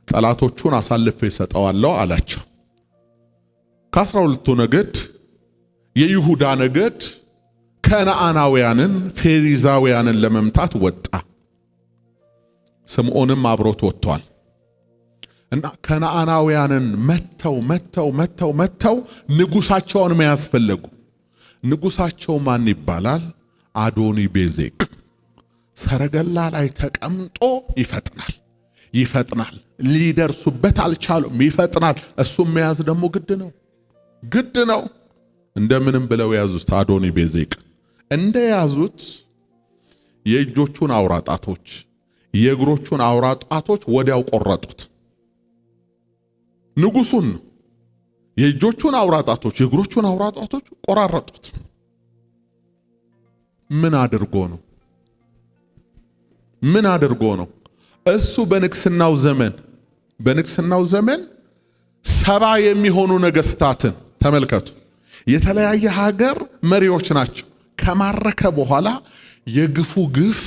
ጠላቶቹን አሳልፌ ሰጠዋለሁ አላቸው። ከ12ቱ ነገድ የይሁዳ ነገድ ከነዓናውያንን ፌሪዛውያንን ለመምታት ወጣ። ስምዖንም አብሮት ወጥቷል። እና ከነዓናውያንን መተው ንጉሳቸውን መያዝ ፈለጉ። ንጉሳቸው ማን ይባላል? አዶኒ ቤዜቅ። ሰረገላ ላይ ተቀምጦ ይፈጥናል። ሊደርሱበት አልቻሉም። ይፈጥናል። እሱም መያዝ ደግሞ ግድ ነው። እንደምንም ብለው ያዙት። አዶኒ ቤዜቅ እንደያዙት የእጆቹን አውራጣቶች የእግሮቹን አውራጣቶች ወዲያው ቆረጡት። ንጉሱን የእጆቹን አውራጣቶች የእግሮቹን አውራጣቶች ቆራረጡት። ምን አድርጎ ነው? እሱ በንግስናው ዘመን 70 የሚሆኑ ነገስታትን ተመልከቱ። የተለያየ ሀገር መሪዎች ናቸው። ከማረከ በኋላ የግፉ ግፍ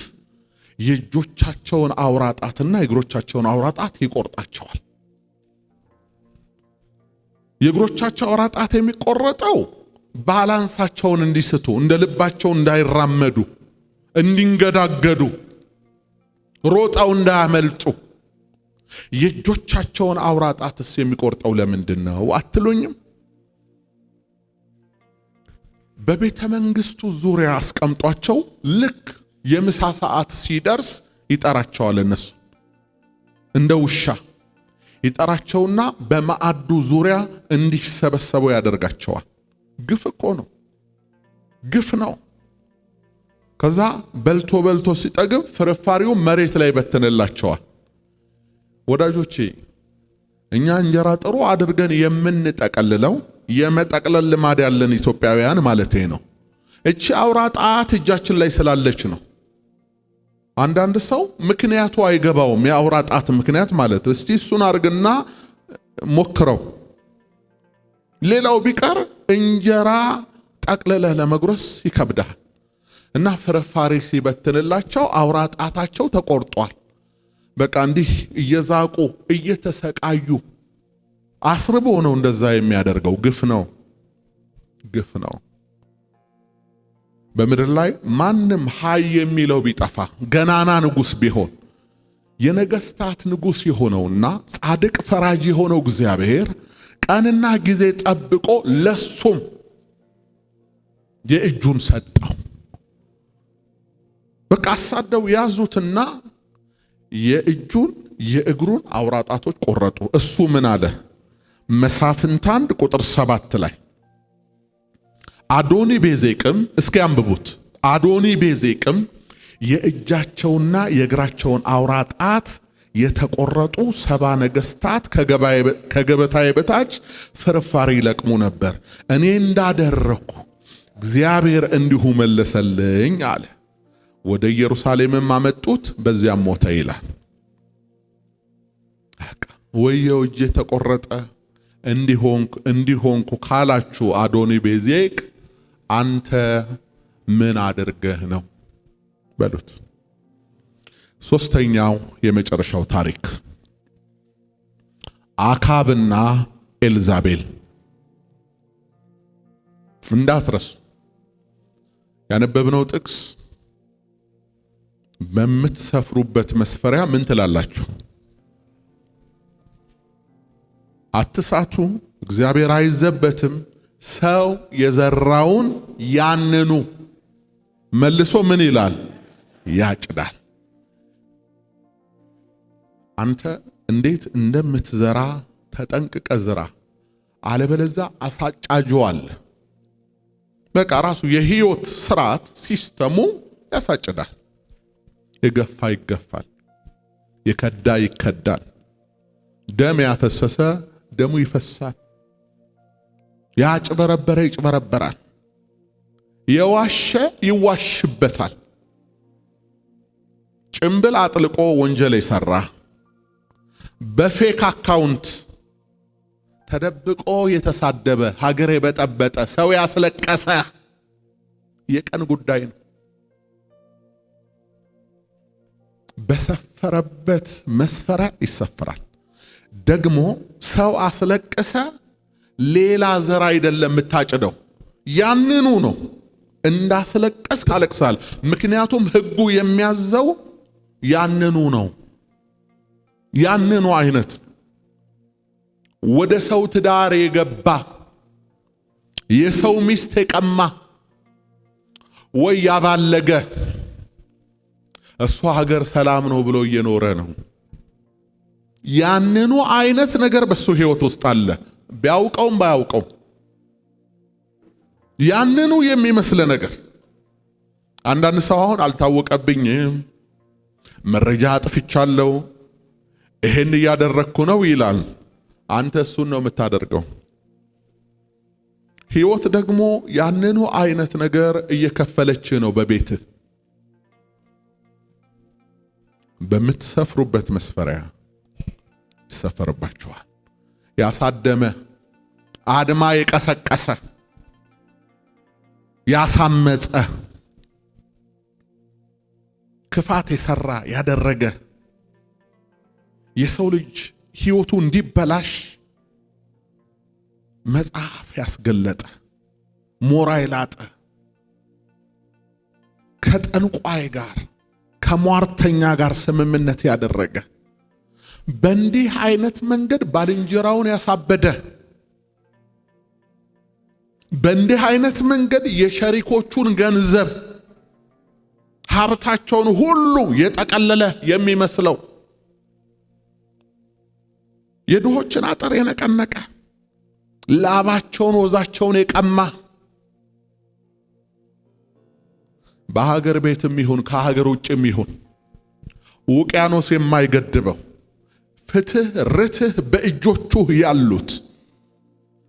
የእጆቻቸውን አውራጣትና የእግሮቻቸውን አውራጣት ይቆርጣቸዋል። የእግሮቻቸው አውራጣት የሚቆረጠው ባላንሳቸውን እንዲስቱ፣ እንደ ልባቸው እንዳይራመዱ፣ እንዲንገዳገዱ፣ ሮጠው እንዳያመልጡ። የእጆቻቸውን አውራጣትስ የሚቆርጠው ለምንድን ነው አትሉኝም? በቤተ መንግስቱ ዙሪያ አስቀምጧቸው ልክ የምሳ ሰዓት ሲደርስ ይጠራቸዋል። እነሱ እንደ ውሻ ይጠራቸውና በማዕዱ ዙሪያ እንዲሰበሰቡ ያደርጋቸዋል። ግፍ ነው። ከዛ በልቶ ሲጠግብ ፍርፋሪው መሬት ላይ በትንላቸዋል። ወዳጆቼ እኛ እንጀራ ጥሩ አድርገን የምንጠቀልለው የመጠቅለል ልማድ ያለን ኢትዮጵያውያን ማለት ነው። እቺ አውራጣት እጃችን ላይ ስላለች ነው። አንዳንድ ሰው ምክንያቱ አይገባውም። የአውራጣት ምክንያት ማለት እስቲ እሱን አርግና ሞክረው። ሌላው ቢቀር እንጀራ ጠቅልለህ ለመጉረስ ይከብዳል። እና ፍርፋሪ ሲበትንላቸው አውራጣታቸው ተቆርጧል። በቃ እንዲህ እየዛቁ እየተሰቃዩ አስርቦ ነው እንደዛ የሚያደርገው። ግፍ ነው። በምድር ላይ ማንም ሀይ የሚለው ቢጠፋ ገናና ንጉስ ቢሆን የነገስታት ንጉስ የሆነውና ጻድቅ ፈራጅ የሆነው እግዚአብሔር ቀንና ጊዜ ጠብቆ ለሱም የእጁን ሰጠው። በቃ አሳደው ያዙትና የእጁን የእግሩን አውራጣቶች ቆረጡ። እሱ ምን አለ? መሳፍንት 1 ቁጥር 7 ላይ አዶኒ ቤዜቅም፣ እስኪ አንብቡት። አዶኒ ቤዜቅም የእጃቸውና የእግራቸውን አውራጣት የተቆረጡ 70 ነገስታት ከገበታዬ በታች ፍርፋሪ ይለቅሙ ነበር። እኔ እንዳደረኩ እግዚአብሔር እንዲሁ መለሰልኝ አለ። ወደ ኢየሩሳሌምም አመጡት፣ በዚያም ሞተ ይላል። ወየው እጄ ተቆረጠ እንዲሆንኩ ካላችሁ አዶኒ ቤዜቅ አንተ ምን አድርገህ ነው በሉት። ሶስተኛው የመጨረሻው ታሪክ አካብና ኤልዛቤል። እንዳትረሱ ያነበብነው ጥቅስ በምትሰፍሩበት መስፈሪያ ምን ትላላችሁ? አትሳቱ፣ እግዚአብሔር አይዘበትም። ሰው የዘራውን ያንኑ መልሶ ምን ይላል? ያጭዳል። አንተ እንዴት እንደምትዘራ ተጠንቅቀ ዝራ፣ አለበለዚያ አሳጫጆዋል። በቃ ራሱ የህይወት ስርዓት ሲስተሙ ያሳጭዳል። የገፋ ይገፋል፣ የከዳ ይከዳል፣ ደም ያፈሰሰ ደሙ ይፈሳል፣ ያጭበረበረ ይጭበረበራል፣ የዋሸ ይዋሽበታል። ጭምብል አጥልቆ ወንጀል የሰራ በፌክ አካውንት ተደብቆ የተሳደበ ሀገር የበጠበጠ ሰው ያስለቀሰ የቀን ጉዳይ ነው። በሰፈረበት መስፈሪያ ይሰፈራል። ደግሞ ሰው አስለቀሰ ሌላ ዘር አይደለም የምታጭደው፣ ያንኑ ነው። እንዳስለቀስ ካለቅሳል። ምክንያቱም ህጉ የሚያዘው ያንኑ ነው። ያንኑ አይነት ወደ ሰው ትዳር የገባ የሰው ሚስት የቀማ ወይ ያባለገ እሷ ሀገር ሰላም ነው ብሎ እየኖረ ነው። ያንኑ አይነት ነገር በሱ ህይወት ውስጥ አለ፣ ቢያውቀውም ባያውቀው ያንኑ የሚመስል ነገር። አንዳንድ ሰው አሁን አልታወቀብኝም፣ መረጃ አጥፍቻለሁ፣ ይሄን እያደረግኩ ነው ይላል። አንተ እሱን ነው የምታደርገው። ህይወት ደግሞ ያንኑ አይነት ነገር እየከፈለች ነው በቤትህ። በምትሰፍሩበት መስፈሪያ ይሰፈርባችኋል። ያሳደመ አድማ የቀሰቀሰ ያሳመፀ ክፋት የሰራ ያደረገ የሰው ልጅ ህይወቱ እንዲበላሽ መጽሐፍ ያስገለጠ ሞራ የላጠ ከጠንቋይ ጋር ከሟርተኛ ጋር ስምምነት ያደረገ በእንዲህ አይነት መንገድ ባልንጀራውን ያሳበደ በእንዲህ አይነት መንገድ የሸሪኮቹን ገንዘብ ሀብታቸውን ሁሉ የጠቀለለ የሚመስለው የድሆችን አጥር የነቀነቀ ላባቸውን ወዛቸውን የቀማ በሀገር ቤትም ይሁን ከሀገር ውጭም ይሁን ውቅያኖስ የማይገድበው ፍትህ ርትህ በእጆቹ ያሉት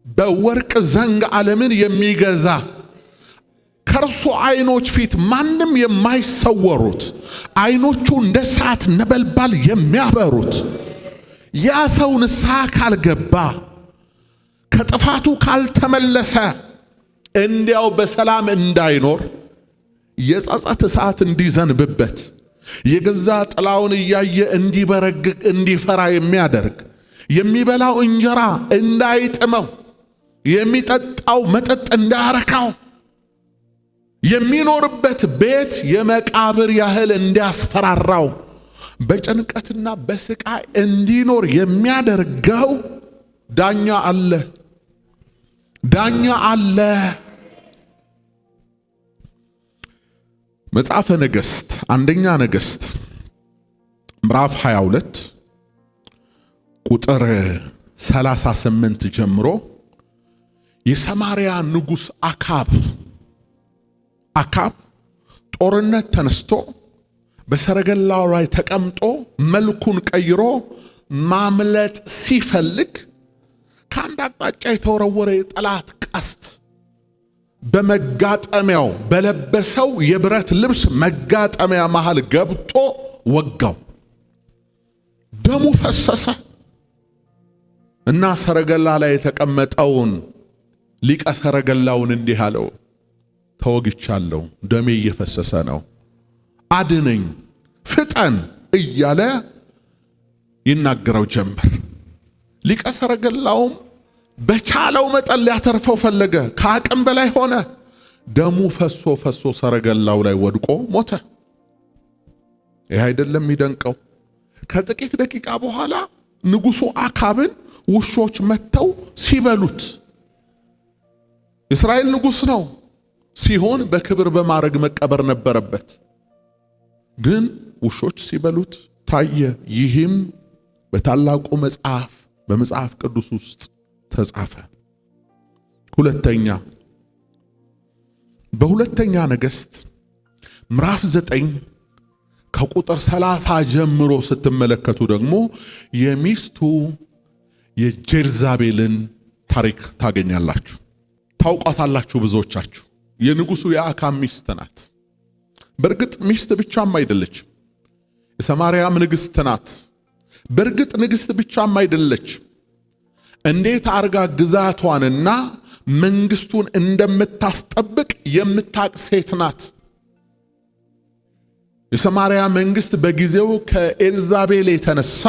በወርቅ ዘንግ ዓለምን የሚገዛ ከርሱ አይኖች ፊት ማንም የማይሰወሩት አይኖቹ እንደ እሳት ነበልባል የሚያበሩት ያ ሰው ንስሐ ካልገባ ከጥፋቱ ካልተመለሰ እንዲያው በሰላም እንዳይኖር የጸጸት እሳት እንዲዘንብበት የገዛ ጥላውን እያየ እንዲበረግግ እንዲፈራ የሚያደርግ የሚበላው እንጀራ እንዳይጥመው የሚጠጣው መጠጥ እንዳያረካው የሚኖርበት ቤት የመቃብር ያህል እንዲያስፈራራው በጭንቀትና በስቃይ እንዲኖር የሚያደርገው ዳኛ አለ። ዳኛ አለ። መጽሐፈ ነገሥት አንደኛ ነገሥት ምዕራፍ 22 ቁጥር 38 ጀምሮ የሰማርያ ንጉሥ አካብ ጦርነት ተነስቶ በሰረገላው ላይ ተቀምጦ መልኩን ቀይሮ ማምለጥ ሲፈልግ ከአንድ አቅጣጫ የተወረወረ የጠላት ቀስት በመጋጠሚያው በለበሰው የብረት ልብስ መጋጠሚያ መሃል ገብቶ ወጋው። ደሙ ፈሰሰ እና ሰረገላ ላይ የተቀመጠውን ሊቀ ሰረገላውን እንዲህ አለው፣ ተወግቻለሁ፣ ደሜ እየፈሰሰ ነው፣ አድነኝ፣ ፍጠን እያለ ይናገረው ጀመር። ሊቀ ሰረገላውም በቻለው መጠን ሊያተርፈው ፈለገ። ከአቅም በላይ ሆነ። ደሙ ፈሶ ሰረገላው ላይ ወድቆ ሞተ። ይህ አይደለም የሚደንቀው? ከጥቂት ደቂቃ በኋላ ንጉሡ አካብን ውሾች መጥተው ሲበሉት፣ እስራኤል ንጉሥ ነው ሲሆን በክብር በማዕረግ መቀበር ነበረበት። ግን ውሾች ሲበሉት ታየ። ይህም በታላቁ መጽሐፍ በመጽሐፍ ቅዱስ ውስጥ ተጻፈ። ሁለተኛ በሁለተኛ ነገሥት ምዕራፍ 9 ከቁጥር 30 ጀምሮ ስትመለከቱ ደግሞ የሚስቱ የጀርዛቤልን ታሪክ ታገኛላችሁ። ታውቃታላችሁ ብዙዎቻችሁ። የንጉሱ የአካብ ሚስት ናት። በእርግጥ ሚስት ብቻም አይደለችም፣ የሰማርያም ንግሥት ናት። በእርግጥ ንግሥት ብቻም አይደለችም። እንዴት አርጋ ግዛቷንና መንግስቱን እንደምታስጠብቅ የምታቅ ሴት ናት። የሰማርያ መንግስት በጊዜው ከኤልዛቤል የተነሳ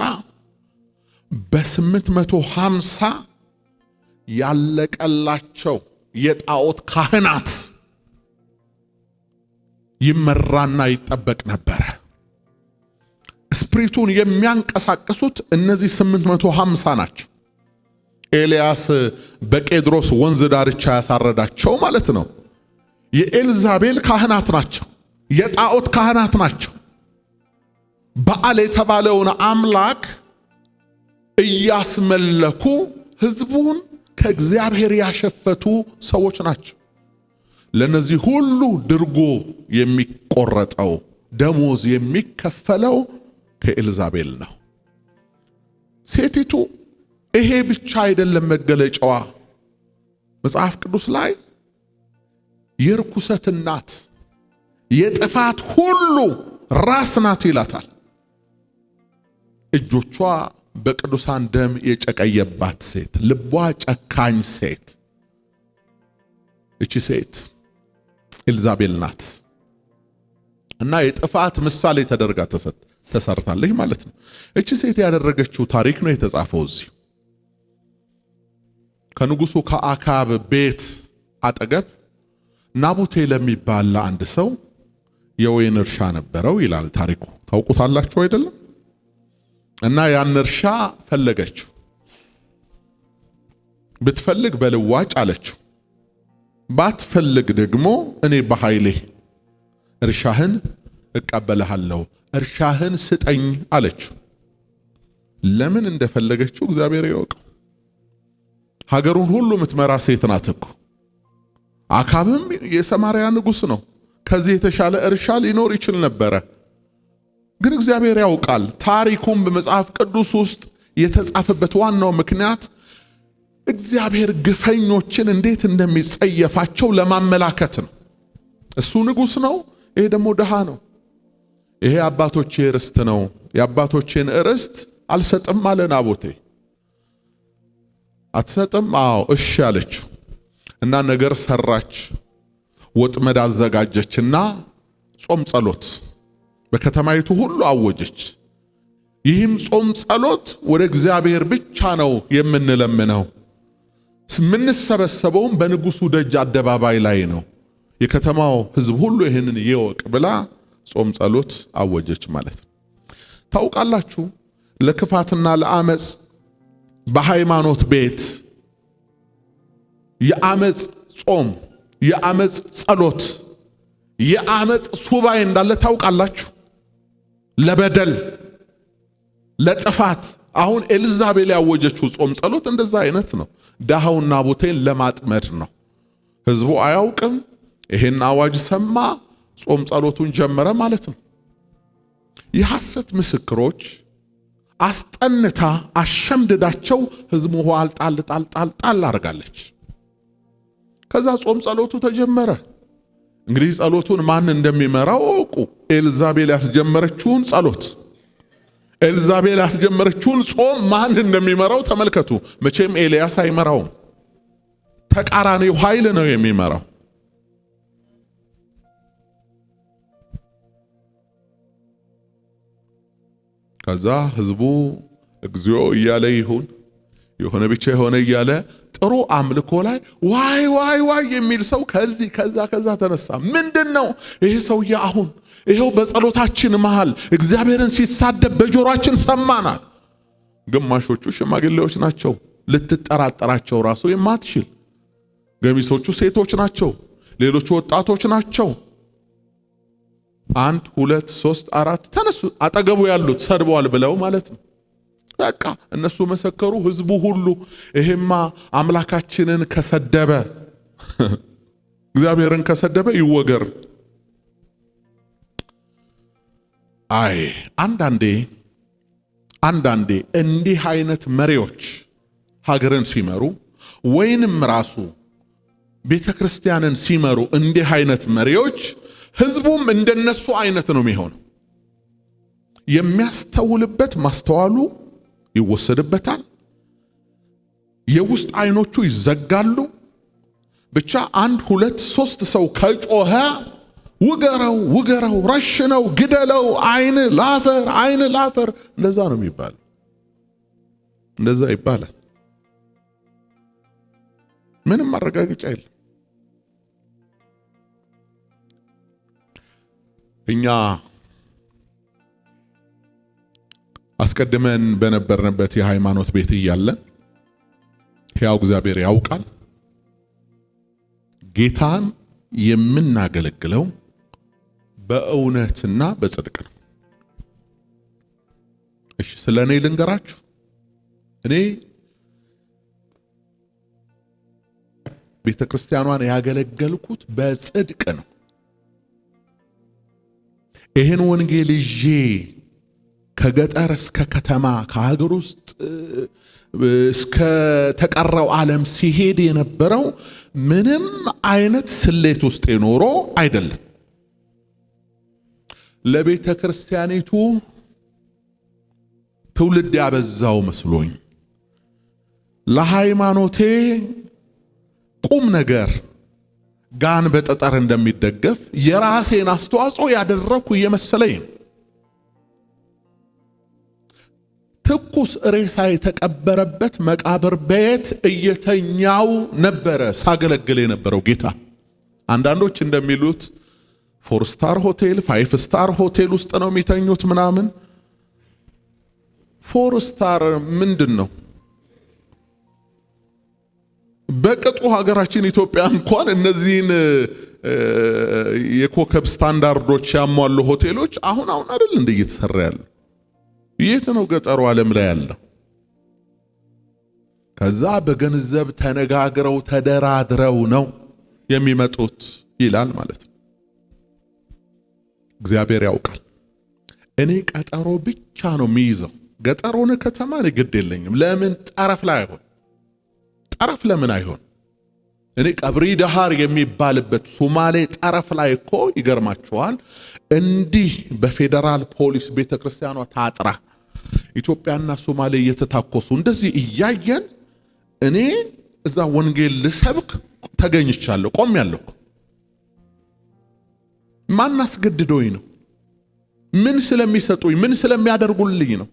በ850 ያለቀላቸው የጣዖት ካህናት ይመራና ይጠበቅ ነበረ። ስፕሪቱን የሚያንቀሳቅሱት እነዚህ 850 ናቸው። ኤልያስ በቄድሮስ ወንዝ ዳርቻ ያሳረዳቸው ማለት ነው። የኤልዛቤል ካህናት ናቸው። የጣዖት ካህናት ናቸው። በዓል የተባለውን አምላክ እያስመለኩ ህዝቡን ከእግዚአብሔር ያሸፈቱ ሰዎች ናቸው። ለነዚህ ሁሉ ድርጎ የሚቆረጠው ደሞዝ የሚከፈለው ከኤልዛቤል ነው። ሴቲቱ ይሄ ብቻ አይደለም መገለጫዋ። መጽሐፍ ቅዱስ ላይ የርኩሰት እናት፣ የጥፋት ሁሉ ራስ ናት ይላታል። እጆቿ በቅዱሳን ደም የጨቀየባት ሴት፣ ልቧ ጨካኝ ሴት። እቺ ሴት ኤልዛቤል ናት እና የጥፋት ምሳሌ ተደርጋ ተሰርታለች ማለት ነው። እቺ ሴት ያደረገችው ታሪክ ነው የተጻፈው እዚህ። ከንጉሱ ከአካብ ቤት አጠገብ ናቡቴ ለሚባል ለአንድ ሰው የወይን እርሻ ነበረው ይላል ታሪኩ። ታውቁታላችሁ አይደለም? እና ያን እርሻ ፈለገችው። ብትፈልግ በልዋጭ አለችው፣ ባትፈልግ ደግሞ እኔ በኃይሌ እርሻህን እቀበልሃለሁ፣ እርሻህን ስጠኝ አለችው። ለምን እንደፈለገችው እግዚአብሔር ይወቀው። ሀገሩን ሁሉ የምትመራ ሴት ናት እኮ። አካብም የሰማርያ ንጉሥ ነው። ከዚህ የተሻለ እርሻ ሊኖር ይችል ነበረ። ግን እግዚአብሔር ያውቃል። ታሪኩም በመጽሐፍ ቅዱስ ውስጥ የተጻፈበት ዋናው ምክንያት እግዚአብሔር ግፈኞችን እንዴት እንደሚጸየፋቸው ለማመላከት ነው። እሱ ንጉሥ ነው፣ ይሄ ደግሞ ድሃ ነው። ይሄ አባቶቼ ርስት ነው፣ የአባቶቼን ርስት አልሰጥም አለ ናቡቴ። አትሰጥም? አዎ እሺ አለችው እና ነገር ሰራች። ወጥመድ አዘጋጀችና ጾም ጸሎት በከተማይቱ ሁሉ አወጀች። ይህም ጾም ጸሎት ወደ እግዚአብሔር ብቻ ነው የምንለምነው፣ የምንሰበሰበውም በንጉሱ ደጅ አደባባይ ላይ ነው፣ የከተማው ሕዝብ ሁሉ ይህንን ይወቅ ብላ ጾም ጸሎት አወጀች ማለት ነው። ታውቃላችሁ፣ ለክፋትና ለአመጽ በሃይማኖት ቤት የአመጽ ጾም፣ የአመጽ ጸሎት፣ የአመጽ ሱባኤ እንዳለ ታውቃላችሁ። ለበደል፣ ለጥፋት። አሁን ኤልዛቤል ያወጀችው ጾም ጸሎት እንደዛ አይነት ነው። ዳሃውና ናቡቴን ለማጥመድ ነው። ህዝቡ አያውቅም። ይሄን አዋጅ ሰማ፣ ጾም ጸሎቱን ጀመረ ማለት ነው። የሐሰት ምስክሮች አስጠንታ አሸምድዳቸው ህዝቡ ኋል ጣል አርጋለች። ከዛ ጾም ጸሎቱ ተጀመረ። እንግዲህ ጸሎቱን ማን እንደሚመራው እወቁ። ኤልዛቤል ያስጀመረችውን ጸሎት፣ ኤልዛቤል ያስጀመረችውን ጾም ማን እንደሚመራው ተመልከቱ። መቼም ኤልያስ አይመራውም፣ ተቃራኒው ኃይል ነው የሚመራው። ከዛ ህዝቡ እግዚኦ እያለ ይሁን የሆነ ብቻ የሆነ እያለ ጥሩ አምልኮ ላይ ዋይ ዋይ ዋይ የሚል ሰው ከዚህ ከዛ ተነሳ። ምንድነው ይሄ ሰውዬ? አሁን ይሄው በጸሎታችን መሃል እግዚአብሔርን ሲሳደብ በጆሮአችን ሰማናል። ግማሾቹ ሽማግሌዎች ናቸው፣ ልትጠራጠራቸው ራሱ የማትችል። ገሚሶቹ ሴቶች ናቸው፣ ሌሎቹ ወጣቶች ናቸው። 1 2 3 4 ተነሱ፣ አጠገቡ ያሉት ሰድበዋል ብለው ማለት ነው። በቃ እነሱ መሰከሩ። ህዝቡ ሁሉ ይሄማ አምላካችንን ከሰደበ እግዚአብሔርን ከሰደበ ይወገር። አይ አንዳንዴ እንዲህ አይነት መሪዎች ሀገርን ሲመሩ ወይንም ራሱ ቤተክርስቲያንን ሲመሩ እንዲህ አይነት መሪዎች ህዝቡም እንደነሱ አይነት ነው የሚሆነው። የሚያስተውልበት ማስተዋሉ ይወሰድበታል። የውስጥ አይኖቹ ይዘጋሉ። ብቻ 1 2 3 ሰው ከጮኸ ውገረው፣ ረሽነው፣ ግደለው፣ አይን ላፈር እንደዛ ነው የሚባለው። እንደዛ ይባላል። ምንም ማረጋገጫ የለም። እኛ አስቀድመን በነበርንበት የሃይማኖት ቤት እያለን ሕያው እግዚአብሔር ያውቃል ጌታን የምናገለግለው በእውነትና በጽድቅ ነው። እሺ ስለኔ ልንገራችሁ። እኔ ቤተክርስቲያኗን ያገለገልኩት በጽድቅ ነው። ይህን ወንጌል ይዤ ከገጠር እስከ ከተማ ከሀገር ውስጥ እስከ ተቀረው ዓለም ሲሄድ የነበረው ምንም አይነት ስሌት ውስጥ የኖሮ አይደለም። ለቤተ ክርስቲያኒቱ ትውልድ ያበዛው መስሎኝ ለሃይማኖቴ ቁም ነገር ጋን በጠጠር እንደሚደገፍ የራሴን አስተዋጽኦ ያደረኩ የመሰለኝ ትኩስ ሬሳ የተቀበረበት መቃብር ቤት እየተኛው ነበረ ሳገለግል የነበረው ጌታ። አንዳንዶች እንደሚሉት 4 ስታር ሆቴል 5 ስታር ሆቴል ውስጥ ነው የሚተኙት ምናምን። 4 ስታር ምንድነው? በቅጡ ሀገራችን ኢትዮጵያ እንኳን እነዚህን የኮከብ ስታንዳርዶች ያሟሉ ሆቴሎች አሁን አይደል እንደ እየተሰራ ያለው? የት ነው ገጠሩ ዓለም ላይ ያለው? ከዛ በገንዘብ ተነጋግረው ተደራድረው ነው የሚመጡት ይላል ማለት ነው። እግዚአብሔር ያውቃል። እኔ ቀጠሮ ብቻ ነው የሚይዘው። ገጠሩን ከተማ ግድ የለኝም። ለምን ጠረፍ ላይ አይሆን? ጠረፍ ለምን አይሆን? እኔ ቀብሪ ዳሃር የሚባልበት ሶማሌ ጠረፍ ላይ እኮ ይገርማቸዋል። እንዲህ በፌደራል ፖሊስ ቤተክርስቲያኗ ታጥራ ኢትዮጵያና ሶማሌ እየተታኮሱ እንደዚህ እያየን እኔ እዛ ወንጌል ልሰብክ ተገኝቻለሁ። ቆሜያለሁ። ማን አስገድዶኝ ነው? ምን ስለሚሰጡኝ ምን ስለሚያደርጉልኝ ነው?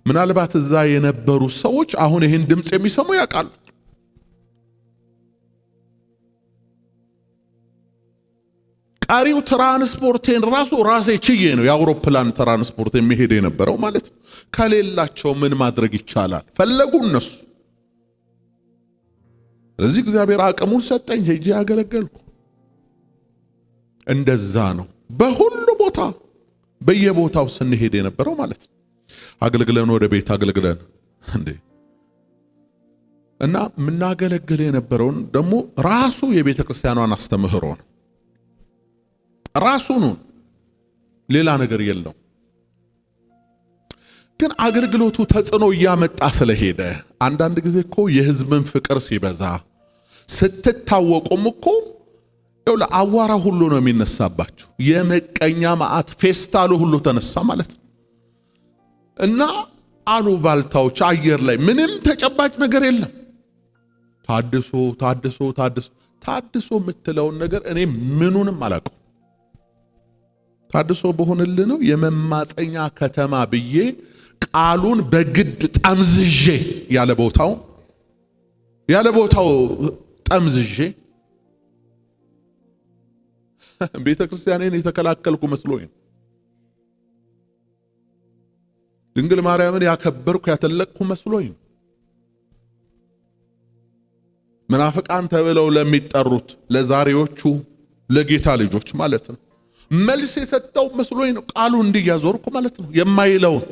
ምናልባት እዛ የነበሩ ሰዎች አሁን ይህን ድምፅ የሚሰሙ ያውቃሉ። ቀሪው ትራንስፖርቴን ራሴ ችዬ ነው የአውሮፕላን ትራንስፖርት የሚሄድ የነበረው ማለት ነው። ከሌላቸው ምን ማድረግ ይቻላል? ፈለጉ እነሱ። ስለዚህ እግዚአብሔር አቅሙን ሰጠኝ፣ ሄጄ ያገለገልኩ። እንደዛ ነው በሁሉ ቦታ በየቦታው ስንሄድ የነበረው ማለት ነው። አገልግለን ወደ ቤት አገልግለን እንዴ እና ምናገለግል የነበረውን ደግሞ ራሱ የቤተ ክርስቲያኗን አስተምህሮ ነው። ራሱ ነው፣ ሌላ ነገር የለው። ግን አገልግሎቱ ተጽዕኖ እያመጣ ስለሄደ አንዳንድ ጊዜ እኮ የህዝብን ፍቅር ሲበዛ ስትታወቁም እኮ ለአዋራ ሁሉ ነው የሚነሳባችሁ። የመቀኛ ማዕት ፌስታሉ ሁሉ ተነሳ ማለት ነው። እና አሉባልታዎች አየር ላይ ምንም ተጨባጭ ነገር የለም። ታድሶ የምትለውን ነገር እኔ ምኑንም አላውቀው። ታድሶ በሆነልህ ነው የመማፀኛ ከተማ ብዬ ቃሉን በግድ ጠምዝዤ ያለ ቦታው ጠምዝዤ ቤተ ክርስቲያኔን የተከላከልኩ መስሎኝ ድንግል ማርያምን ያከበርኩ ያተለቅኩ መስሎኝ መናፍቃን ተብለው ለሚጠሩት ለዛሬዎቹ ለጌታ ልጆች ማለት ነው መልስ የሰጠው መስሎኝ ነው። ቃሉ እንዲያዞርኩ ማለት ነው የማይለውን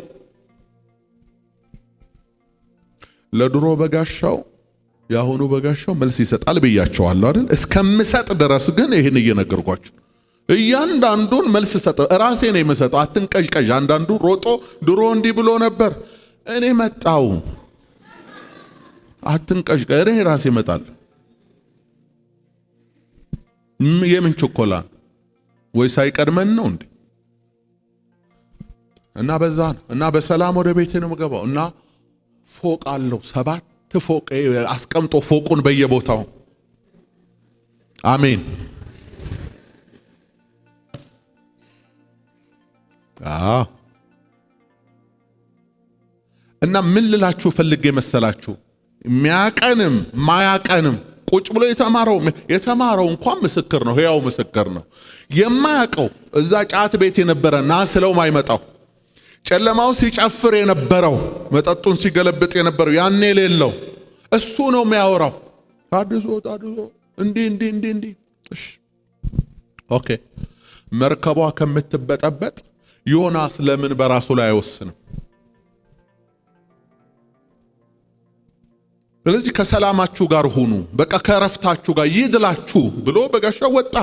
ለድሮ በጋሻው ያሁኑ በጋሻው መልስ ይሰጣል ብያቸዋለሁ አይደል? እስከምሰጥ ድረስ ግን ይሄን እየነገርኳችሁ እያንዳንዱን መልስ ሰጠ። ራሴ ነኝ የምሰጠው። አትንቀዥቀዥ። አንዳንዱ ሮጦ ድሮ እንዲህ ብሎ ነበር እኔ መጣው። አትንቀዥቀዥ። እኔ ራሴ እመጣለሁ። የምን ቸኮላ ወይ ሳይቀድመን ነው እንዴ? እና በዛ ነው እና በሰላም ወደ ቤቴ ነው የምገባው። እና ፎቅ አለው 7 ፎቅ አስቀምጦ ፎቁን በየቦታው አሜን። እና ምን ልላችሁ ፈልጌ መሰላችሁ? የሚያቀንም ማያቀንም ቁጭ ብሎ የተማረው እንኳን ምስክር ነው፣ ሕያው ምስክር ነው። የማያቀው እዛ ጫት ቤት የነበረ ና ስለው ማይመጣው፣ ጨለማው ሲጨፍር የነበረው፣ መጠጡን ሲገለብጥ የነበረው ያኔ የሌለው እሱ ነው የሚያወራው። ታድሶ እንዲህ እሺ ኦኬ። መርከቧ ከምትበጠበጥ ዮናስ ለምን በራሱ ላይ አይወስንም? ስለዚህ ከሰላማችሁ ጋር ሁኑ፣ በቃ ከረፍታችሁ ጋር ይድላችሁ ብሎ በጋሻው ወጣ።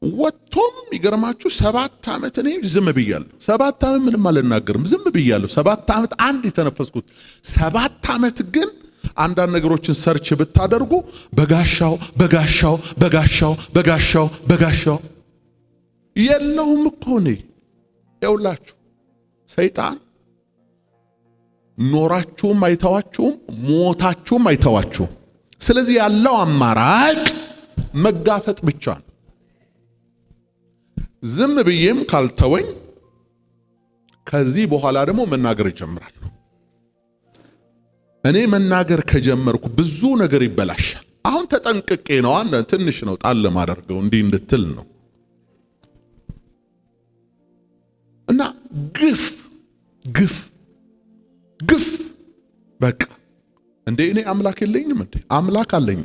ወጥቶም ይገርማችሁ 7 ዓመት እኔ ዝም ብያለሁ። 7 ዓመት ምንም አልናገርም፣ ዝም ብያለሁ። 7 ዓመት አንድ የተነፈስኩት። 7 ዓመት ግን አንዳንድ ነገሮችን ሰርች ብታደርጉ በጋሻው የለውም እኮ ነው። ይኸውላችሁ ሰይጣን ኖራችሁም አይተዋችሁም፣ ሞታችሁም አይተዋችሁም። ስለዚህ ያለው አማራጭ መጋፈጥ ብቻ ነው። ዝም ብዬም ካልተወኝ ከዚህ በኋላ ደግሞ መናገር ይጀምራል። እኔ መናገር ከጀመርኩ ብዙ ነገር ይበላሻል። አሁን ተጠንቅቄ ነው። አንድ ትንሽ ነው ጣል ማደርገው እንዲህ እንድትል ነው። እና ግፍ በቃ እንዴ እኔ አምላክ የለኝም እንዴ? አምላክ አለኝ።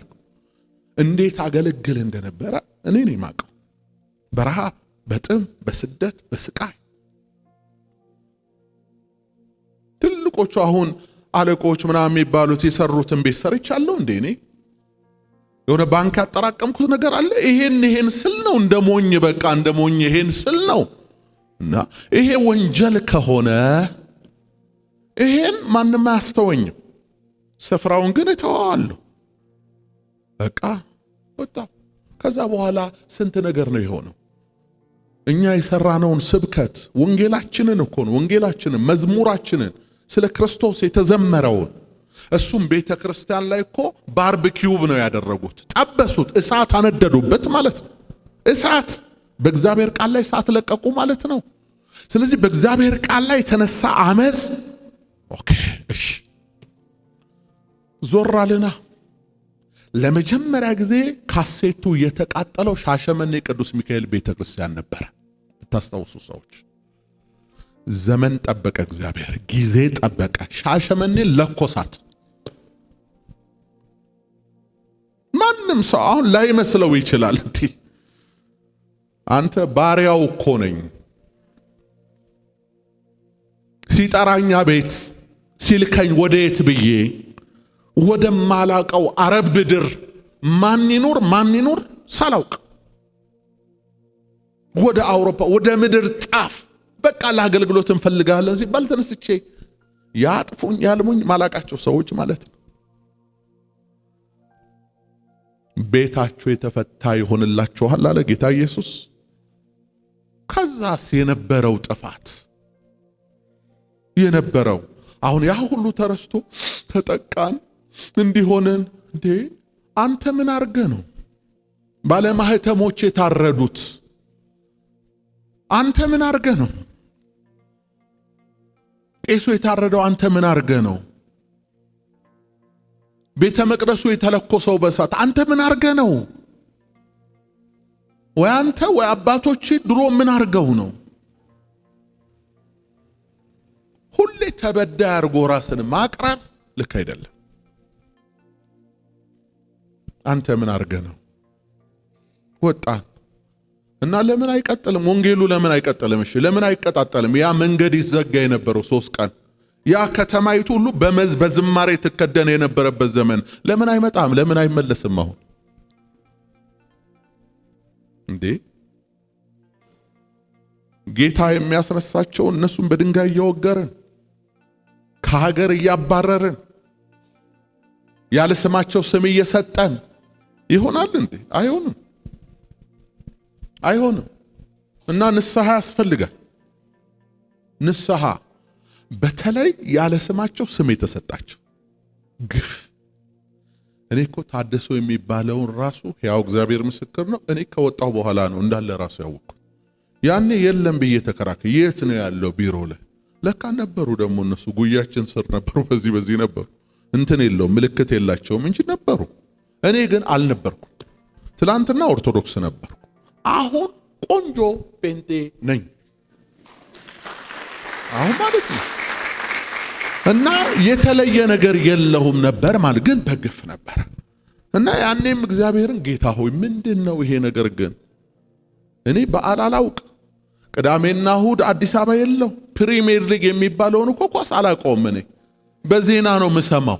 እንዴት አገለግል እንደነበረ እኔ ነኝ የማውቀው። በረሃብ፣ በጥም፣ በስደት፣ በስቃይ ትልቆቹ አሁን አለቆች ምናምን የሚባሉት የሰሩትን ቤት ሰርቻለሁ እንዴ? እኔ የሆነ ባንክ ያጠራቀምኩት ነገር አለ። ይሄን ስል ነው እንደ ሞኝ በቃ እንደ ሞኝ ይሄን ስል ነው። እና ይሄ ወንጀል ከሆነ ይሄን ማንም አያስተወኝም። ስፍራውን ግን እተዋለሁ። በቃ ወጣው። ከዛ በኋላ ስንት ነገር ነው የሆነው። እኛ የሰራነውን ስብከት ወንጌላችንን እኮ ነው ወንጌላችንን መዝሙራችንን ስለ ክርስቶስ የተዘመረውን እሱም ቤተ ክርስቲያን ላይ እኮ ባርቢኪው ነው ያደረጉት። ጠበሱት፣ እሳት አነደዱበት ማለት ነው። እሳት በእግዚአብሔር ቃል ላይ እሳት ለቀቁ ማለት ነው። ስለዚህ በእግዚአብሔር ቃል ላይ የተነሳ አመጽ ኦኬ እሺ ዞራልና ለመጀመሪያ ጊዜ ካሴቱ የተቃጠለው ሻሸመኔ ቅዱስ ሚካኤል ቤተክርስቲያን ነበር። ታስታውሱ ሰዎች፣ ዘመን ጠበቀ፣ እግዚአብሔር ጊዜ ጠበቀ። ሻሸመኔ ለኮሳት። ማንም ሰው አሁን ላይ መስለው ይችላል። እንዴ አንተ ባሪያው እኮ ነኝ፣ ሲጠራኛ ቤት ሲልከኝ ወዴት ብዬ ወደማላቀው አረብ ምድር ማን ይኑር ሳላውቅ ወደ አውሮፓ ወደ ምድር ጫፍ በቃ ለአገልግሎት እንፈልጋለን ሲባል ተነስቼ ያጥፉኝ ያልሙኝ ማላቃቸው ሰዎች ማለት ነው። ቤታችሁ የተፈታ ይሆንላችኋል አለ ጌታ ኢየሱስ። ከዛስ የነበረው ጥፋት የነበረው አሁን ያ ሁሉ ተረስቶ ተጠቃን እንዲሆነን እንዴ አንተ ምን አርገ ነው ባለማህተሞች የታረዱት? አንተ ምን አርገ ነው ቄሱ የታረደው? አንተ ምን አርገ ነው ቤተ መቅደሱ የተለኮሰው በሳት? አንተ ምን አርገ ነው? ወይ አንተ ወይ አባቶች ድሮ ምን አርገው ነው? ሁሌ ተበዳይ አርጎ ራስን ማቅረብ ልክ አይደለም። አንተ ምን አርገ ነው? ወጣን እና ለምን አይቀጥልም? ወንጌሉ ለምን አይቀጥልም? እሺ ለምን አይቀጣጠልም? ያ መንገድ ይዘጋ የነበረው 3 ቀን ያ ከተማይቱ ሁሉ በዝማሬ ትከደን የነበረበት ዘመን ለምን አይመጣም? ለምን አይመለስም? አሁን እንዴ ጌታ የሚያስነሳቸው እነሱን በድንጋይ እየወገርን ከሀገር እያባረርን ያለ ስማቸው ስም እየሰጠን ይሆናል እንዴ? አይሆንም። እና ንስሐ ያስፈልጋል። ንስሐ በተለይ ያለ ስማቸው ስም የተሰጣቸው ግፍ። እኔ እኮ ታደሰው የሚባለውን ራሱ ያው እግዚአብሔር ምስክር ነው፣ እኔ ከወጣው በኋላ ነው እንዳለ ራሱ ያወቅኩት። ያኔ የለም ብዬ ተከራከረ። የት ነው ያለው? ቢሮ ላይ ለካ ነበሩ። ደግሞ እነሱ ጉያችን ስር ነበሩ፣ በዚህ ነበሩ። እንትን የለውም ምልክት የላቸውም እንጂ ነበሩ። እኔ ግን አልነበርኩም። ትላንትና ኦርቶዶክስ ነበርኩ፣ አሁን ቆንጆ ጴንጤ ነኝ አሁን ማለት ነው። እና የተለየ ነገር የለውም ነበር ማለት ግን በግፍ ነበር። እና ያኔም እግዚአብሔርን ጌታ ሆይ ምንድነው ይሄ ነገር? ግን እኔ በዓል አላውቅ፣ ቅዳሜና እሁድ አዲስ አበባ የለው፣ ፕሪሚየር ሊግ የሚባለውን እኮ ኳስ አላውቀውም። እኔ በዜና ነው የምሰማው፣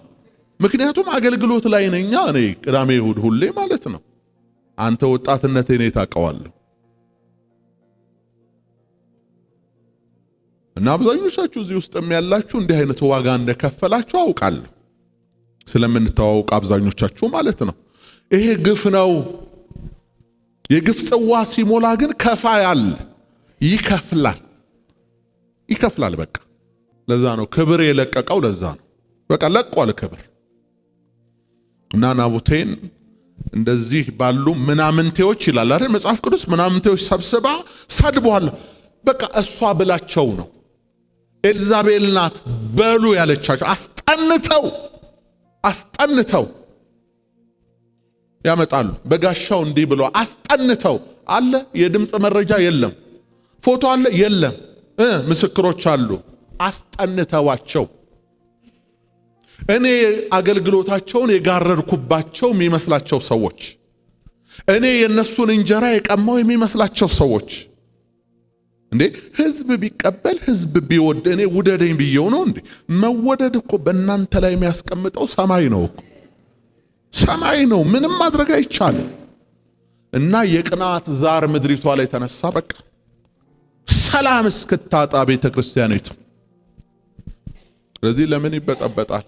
ምክንያቱም አገልግሎት ላይ ነኝ እኔ ቅዳሜ እሁድ ሁሌ ማለት ነው። አንተ ወጣትነቴን ታውቀዋለህ። እና አብዛኞቻችሁ እዚህ ውስጥ ያላችሁ እንዲህ አይነት ዋጋ እንደከፈላችሁ አውቃለሁ፣ ስለምንተዋወቅ አብዛኞቻችሁ ማለት ነው። ይሄ ግፍ ነው። የግፍ ጽዋ ሲሞላ ግን ከፋያል፣ ይከፍላል። በቃ ለዛ ነው ክብር የለቀቀው። ለዛ ነው በቃ ለቋል ክብር። እና ናቡቴን እንደዚህ ባሉ ምናምንቴዎች ይላል አይደል መጽሐፍ ቅዱስ፣ ምናምንቴዎች ሰብስባ ሰድቧል። በቃ እሷ ብላቸው ነው ኤልዛቤል ናት በሉ ያለቻቸው አስጠንተው ያመጣሉ። በጋሻው እንዲህ ብሎ አስጠንተው አለ። የድምጽ መረጃ የለም፣ ፎቶ አለ የለም፣ ምስክሮች አሉ። አስጠንተዋቸው እኔ አገልግሎታቸውን የጋረድኩባቸው የሚመስላቸው ሰዎች፣ እኔ የነሱን እንጀራ የቀማው የሚመስላቸው ሰዎች እንዴ ህዝብ ቢቀበል ህዝብ ቢወድ እኔ ውደደኝ ብየው ነው እንዴ? መወደድ እኮ በእናንተ ላይ የሚያስቀምጠው ሰማይ ነው እኮ ሰማይ ነው። ምንም ማድረግ አይቻልም። እና የቅናት ዛር ምድሪቷ ላይ ተነሳ። በቃ ሰላም እስክታጣ ቤተ ክርስቲያኒቱ። ስለዚህ ለምን ይበጠበጣል?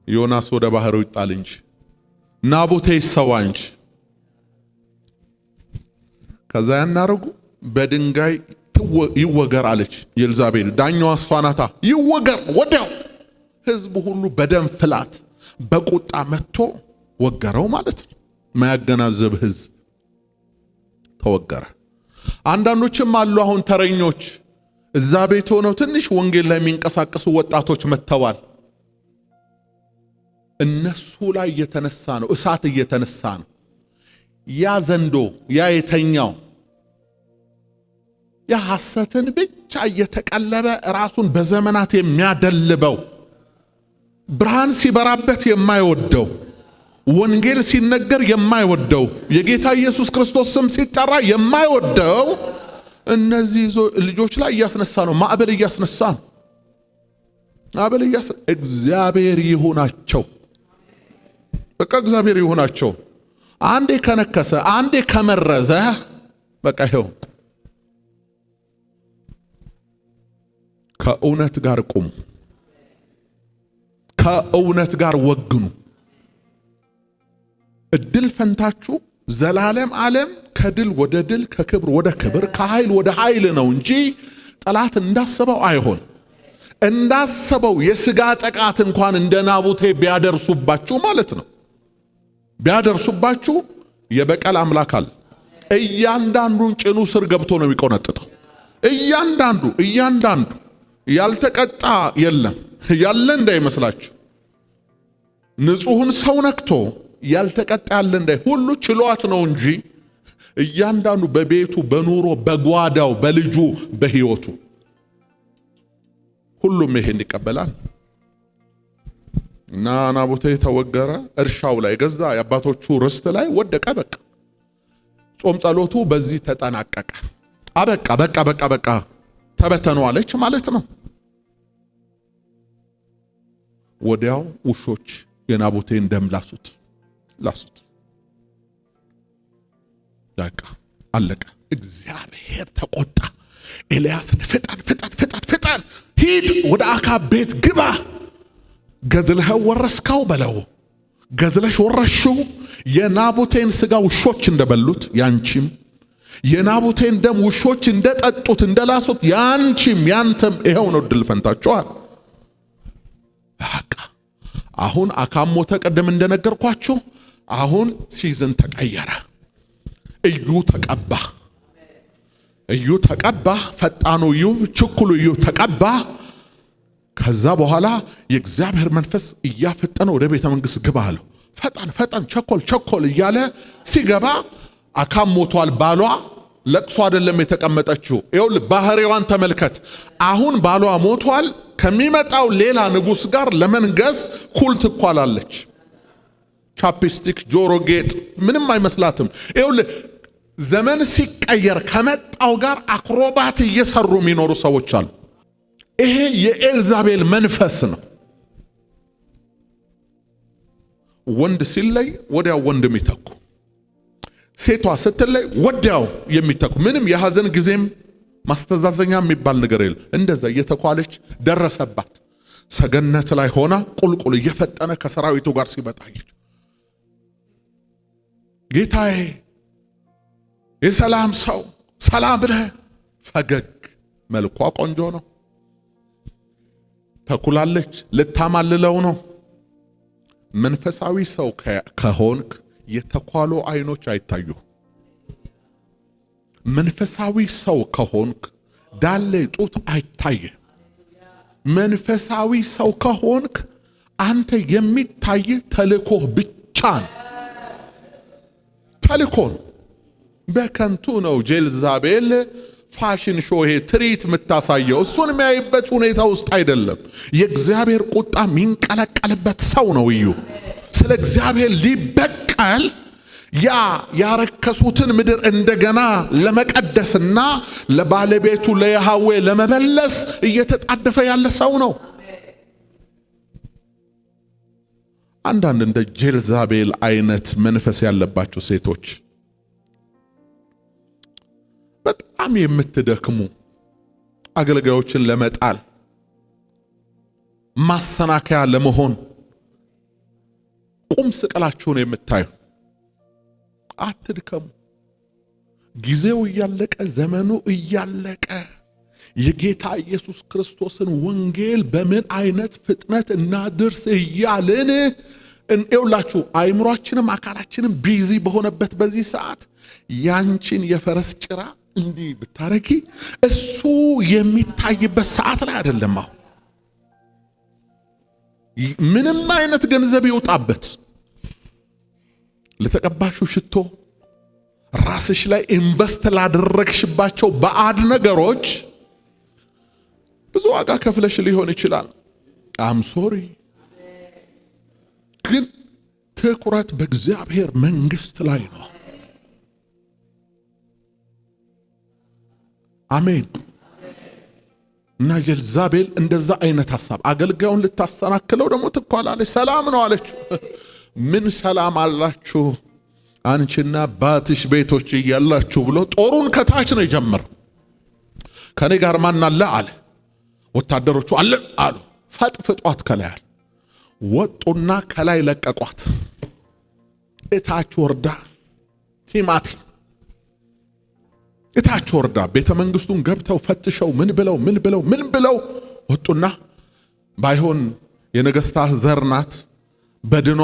ዮናስ ወደ ባህሩ ይጣል እንጂ ናቡቴ ይሰዋ እንጂ። ከዛ ያናረጉ በድንጋይ ይወገር አለች ኤልዛቤል። ዳኛዋ እሷ ናታ። ይወገር ወዲያው ህዝቡ ሁሉ በደም ፍላት በቁጣ መጥቶ ወገረው ማለት ነው። ማያገናዘብ ህዝብ ተወገረ። አንዳንዶችም አሉ አሁን ተረኞች እዛ ቤት ሆነው ትንሽ ወንጌል ላይ የሚንቀሳቀሱ ወጣቶች መተዋል። እነሱ ላይ እየተነሳ ነው፣ እሳት እየተነሳ ነው። ያ ዘንዶ ያ የተኛው ያ ሐሰትን ብቻ እየተቀለበ ራሱን በዘመናት የሚያደልበው ብርሃን ሲበራበት የማይወደው ወንጌል ሲነገር የማይወደው የጌታ ኢየሱስ ክርስቶስ ስም ሲጠራ የማይወደው እነዚህ ልጆች ላይ እያስነሳ ነው። ማዕበል እያስነሳ ነው። እግዚአብሔር ይሁናቸው። በቃ እግዚአብሔር ይሁናቸው። አንዴ ከነከሰ አንዴ ከመረዘ በቃ ይሄው ከእውነት ጋር ቁሙ፣ ከእውነት ጋር ወግኑ። እድል ፈንታችሁ ዘላለም ዓለም ከድል ወደ ድል፣ ከክብር ወደ ክብር፣ ከኃይል ወደ ኃይል ነው እንጂ ጠላት እንዳሰበው አይሆን። እንዳሰበው የሥጋ ጥቃት እንኳን እንደ ናቡቴ ቢያደርሱባችሁ ማለት ነው ቢያደርሱባችሁ የበቀል አምላክ አለ። እያንዳንዱን ጭኑ ስር ገብቶ ነው የሚቆነጥጠው። እያንዳንዱ ያልተቀጣ የለም ያለ እንዳይመስላችሁ። ንጹሕን ሰው ነክቶ ያልተቀጣ ያለ እንዳይ ሁሉ ችሏት ነው እንጂ እያንዳንዱ በቤቱ በኑሮ በጓዳው በልጁ በሕይወቱ ሁሉም ይሄን ይቀበላል። እና ናቡቴ ተወገረ። እርሻው ላይ ገዛ የአባቶቹ ርስት ላይ ወደቀ። በቃ ጾም ጸሎቱ በዚህ ተጠናቀቀ። በቃ ተበተኗለች ማለት ነው። ወዲያው ውሾች የናቡቴን ደም ላሱት። በቃ አለቀ። እግዚአብሔር ተቆጣ። ኤልያስን ፍጠን ሂድ፣ ወደ አካብ ቤት ግባ፣ ገዝለህ ወረስካው በለው። ገዝለሽ ወረሽው። የናቡቴን ስጋ ውሾች እንደበሉት ያንቺም፣ የናቡቴን ደም ውሾች እንደጠጡት እንደላሱት ያንቺም ያንተም ይሄው ነው ድል ፈንታችኋል። በቃ አሁን አካብ ሞተ። ቀደም እንደነገርኳችሁ አሁን ሲዝን ተቀየረ። እዩ ተቀባ። ፈጣኑ እዩ፣ ችኩሉ እዩ ተቀባ። ከዛ በኋላ የእግዚአብሔር መንፈስ እያፈጠነ ወደ ቤተ መንግሥት ግባ አለው። ፈጣን ቸኮል እያለ ሲገባ አካብ ሞቷል። ባሏ ለቅሶ አይደለም የተቀመጠችው። ይኸውልህ ባህሪዋን ተመልከት። አሁን ባሏ ሞቷል። ከሚመጣው ሌላ ንጉሥ ጋር ለመንገስ ኩል ትኳላለች። ቻፕስቲክ፣ ጆሮ ጌጥ ምንም አይመስላትም። ይኸውልህ ዘመን ሲቀየር ከመጣው ጋር አክሮባት እየሰሩ የሚኖሩ ሰዎች አሉ። ይሄ የኤልዛቤል መንፈስ ነው። ወንድ ሲለይ ወዲያው ወንድ የሚተኩ፣ ሴቷ ስትለይ ወዲያው የሚተኩ፣ ምንም የሐዘን ጊዜም ማስተዛዘኛ የሚባል ነገር የለም። እንደዛ እየተኳለች ደረሰባት። ሰገነት ላይ ሆና ቁልቁል እየፈጠነ ከሰራዊቱ ጋር ሲመጣየች፣ ጌታዬ የሰላም ሰው ሰላም ነህ። ፈገግ፣ መልኳ ቆንጆ ነው። ተኩላለች፣ ልታማልለው ነው። መንፈሳዊ ሰው ከሆንክ የተኳሉ አይኖች አይታዩ። መንፈሳዊ ሰው ከሆንክ ዳሌ ጡት አይታየ። መንፈሳዊ ሰው ከሆንክ አንተ የሚታይ ተልኮህ ብቻ ነው። ተልኮን በከንቱ ነው ጄልዛቤል ፋሽን ሾሄ ትርኢት የምታሳየው። እሱን የሚያይበት ሁኔታ ውስጥ አይደለም። የእግዚአብሔር ቁጣ የሚንቀለቀልበት ሰው ነው እዩ። ስለ እግዚአብሔር ሊበቀል ያረከሱትን ምድር እንደገና ለመቀደስና ለባለቤቱ ለያህዌ ለመመለስ እየተጣደፈ ያለ ሰው ነው። አንዳንድ እንደ ጄልዛቤል አይነት መንፈስ ያለባቸው ሴቶች በጣም የምትደክሙ፣ አገልጋዮችን ለመጣል ማሰናከያ ለመሆን ቁም ስቅላችሁን የምታዩ አትድከሙ። ጊዜው እያለቀ ዘመኑ እያለቀ የጌታ ኢየሱስ ክርስቶስን ወንጌል በምን አይነት ፍጥነት እናድርስ እያልን እንኤውላችሁ አይምሯችንም አካላችንም ቢዚ በሆነበት በዚህ ሰዓት ያንቺን የፈረስ ጭራ እንዲህ ብታረጊ እሱ የሚታይበት ሰዓት ላይ አይደለም። አሁን ምንም አይነት ገንዘብ ይውጣበት ለተቀባሹ ሽቶ ራስሽ ላይ ኢንቨስት ላደረግሽባቸው ባዕድ ነገሮች ብዙ ዋጋ ከፍለሽ ሊሆን ይችላል። ሶሪ ግን ትኩረት በእግዚአብሔር መንግስት ላይ ነው። አሜን። እና ኤልዛቤል እንደዛ አይነት ሐሳብ አገልጋዩን ልታሰናክለው ደግሞ ትኳላለች። ሰላም ነው አለችው። ምን ሰላም አላችሁ አንቺና ባትሽ ቤቶች እያላችሁ ብሎ ጦሩን ከታች ነው የጀመረው። ከኔ ጋር ማን አለ አለ። ወታደሮቹ አለ አሉ። ፈጥፍጧት ከላይ ወጡና ከላይ ለቀቋት። እታች ወርዳ ቲማቲም እታች ወርዳ ቤተ መንግስቱን ገብተው ፈትሸው ምን ብለው ወጡና ባይሆን የነገስታት ዘር ናት፣ በድኗ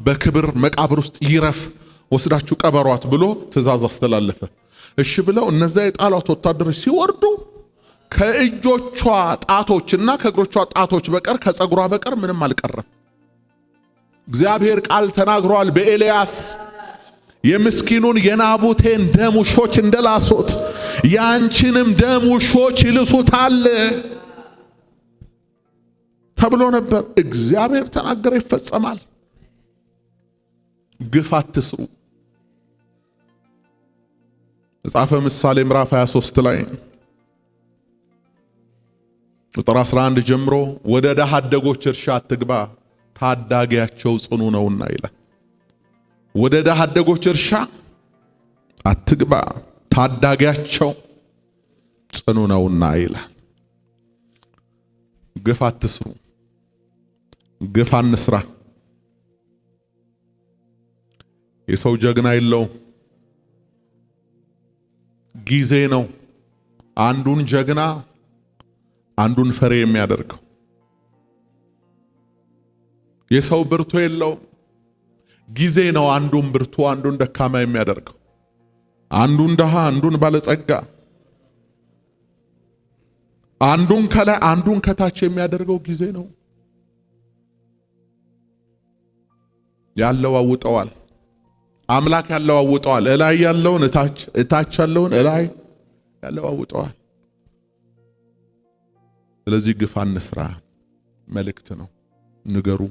በክብር መቃብር ውስጥ ይረፍ፣ ወስዳችሁ ቀበሯት ብሎ ትእዛዝ አስተላለፈ። እሺ ብለው እነዛ የጣሏት ወታደሮች ሲወርዱ ከእጆቿ ጣቶችና ከእግሮቿ ጣቶች በቀር ከጸጉሯ በቀር ምንም አልቀረም። እግዚአብሔር ቃል ተናግሯል በኤልያስ የምስኪኑን የናቡቴን ደም ውሾች እንደላሱት ያንቺንም ደም ውሾች ይልሱታል ተብሎ ነበር። እግዚአብሔር ተናገረ፣ ይፈጸማል። ግፍ አትስሩ። መጽሐፈ ምሳሌ ምዕራፍ 23 ላይ ቁጥር 11 ጀምሮ ወደ ድሃ አደጎች እርሻ አትግባ ታዳጊያቸው ጽኑ ነውና ይላል። ወደ ድሃ አደጎች እርሻ አትግባ ታዳጊያቸው ጽኑ ነውና ይላል። ግፍ አትስሩ፣ ግፍ አንስራ። የሰው ጀግና የለውም፣ ጊዜ ነው አንዱን ጀግና አንዱን ፈሪ የሚያደርገው። የሰው ብርቱ የለውም፣ ጊዜ ነው አንዱን ብርቱ አንዱን ደካማ የሚያደርገው። አንዱን ደሃ አንዱን ባለጸጋ፣ አንዱን ከላይ አንዱን ከታች የሚያደርገው ጊዜ ነው። ያለዋውጠዋል። አምላክ ያለዋውጠዋል። እላይ ያለውን እታች፣ እታች ያለውን እላይ ያለዋውጠዋል። ስለዚህ ግፍ አንስራ መልእክት ነው። ንገሩ።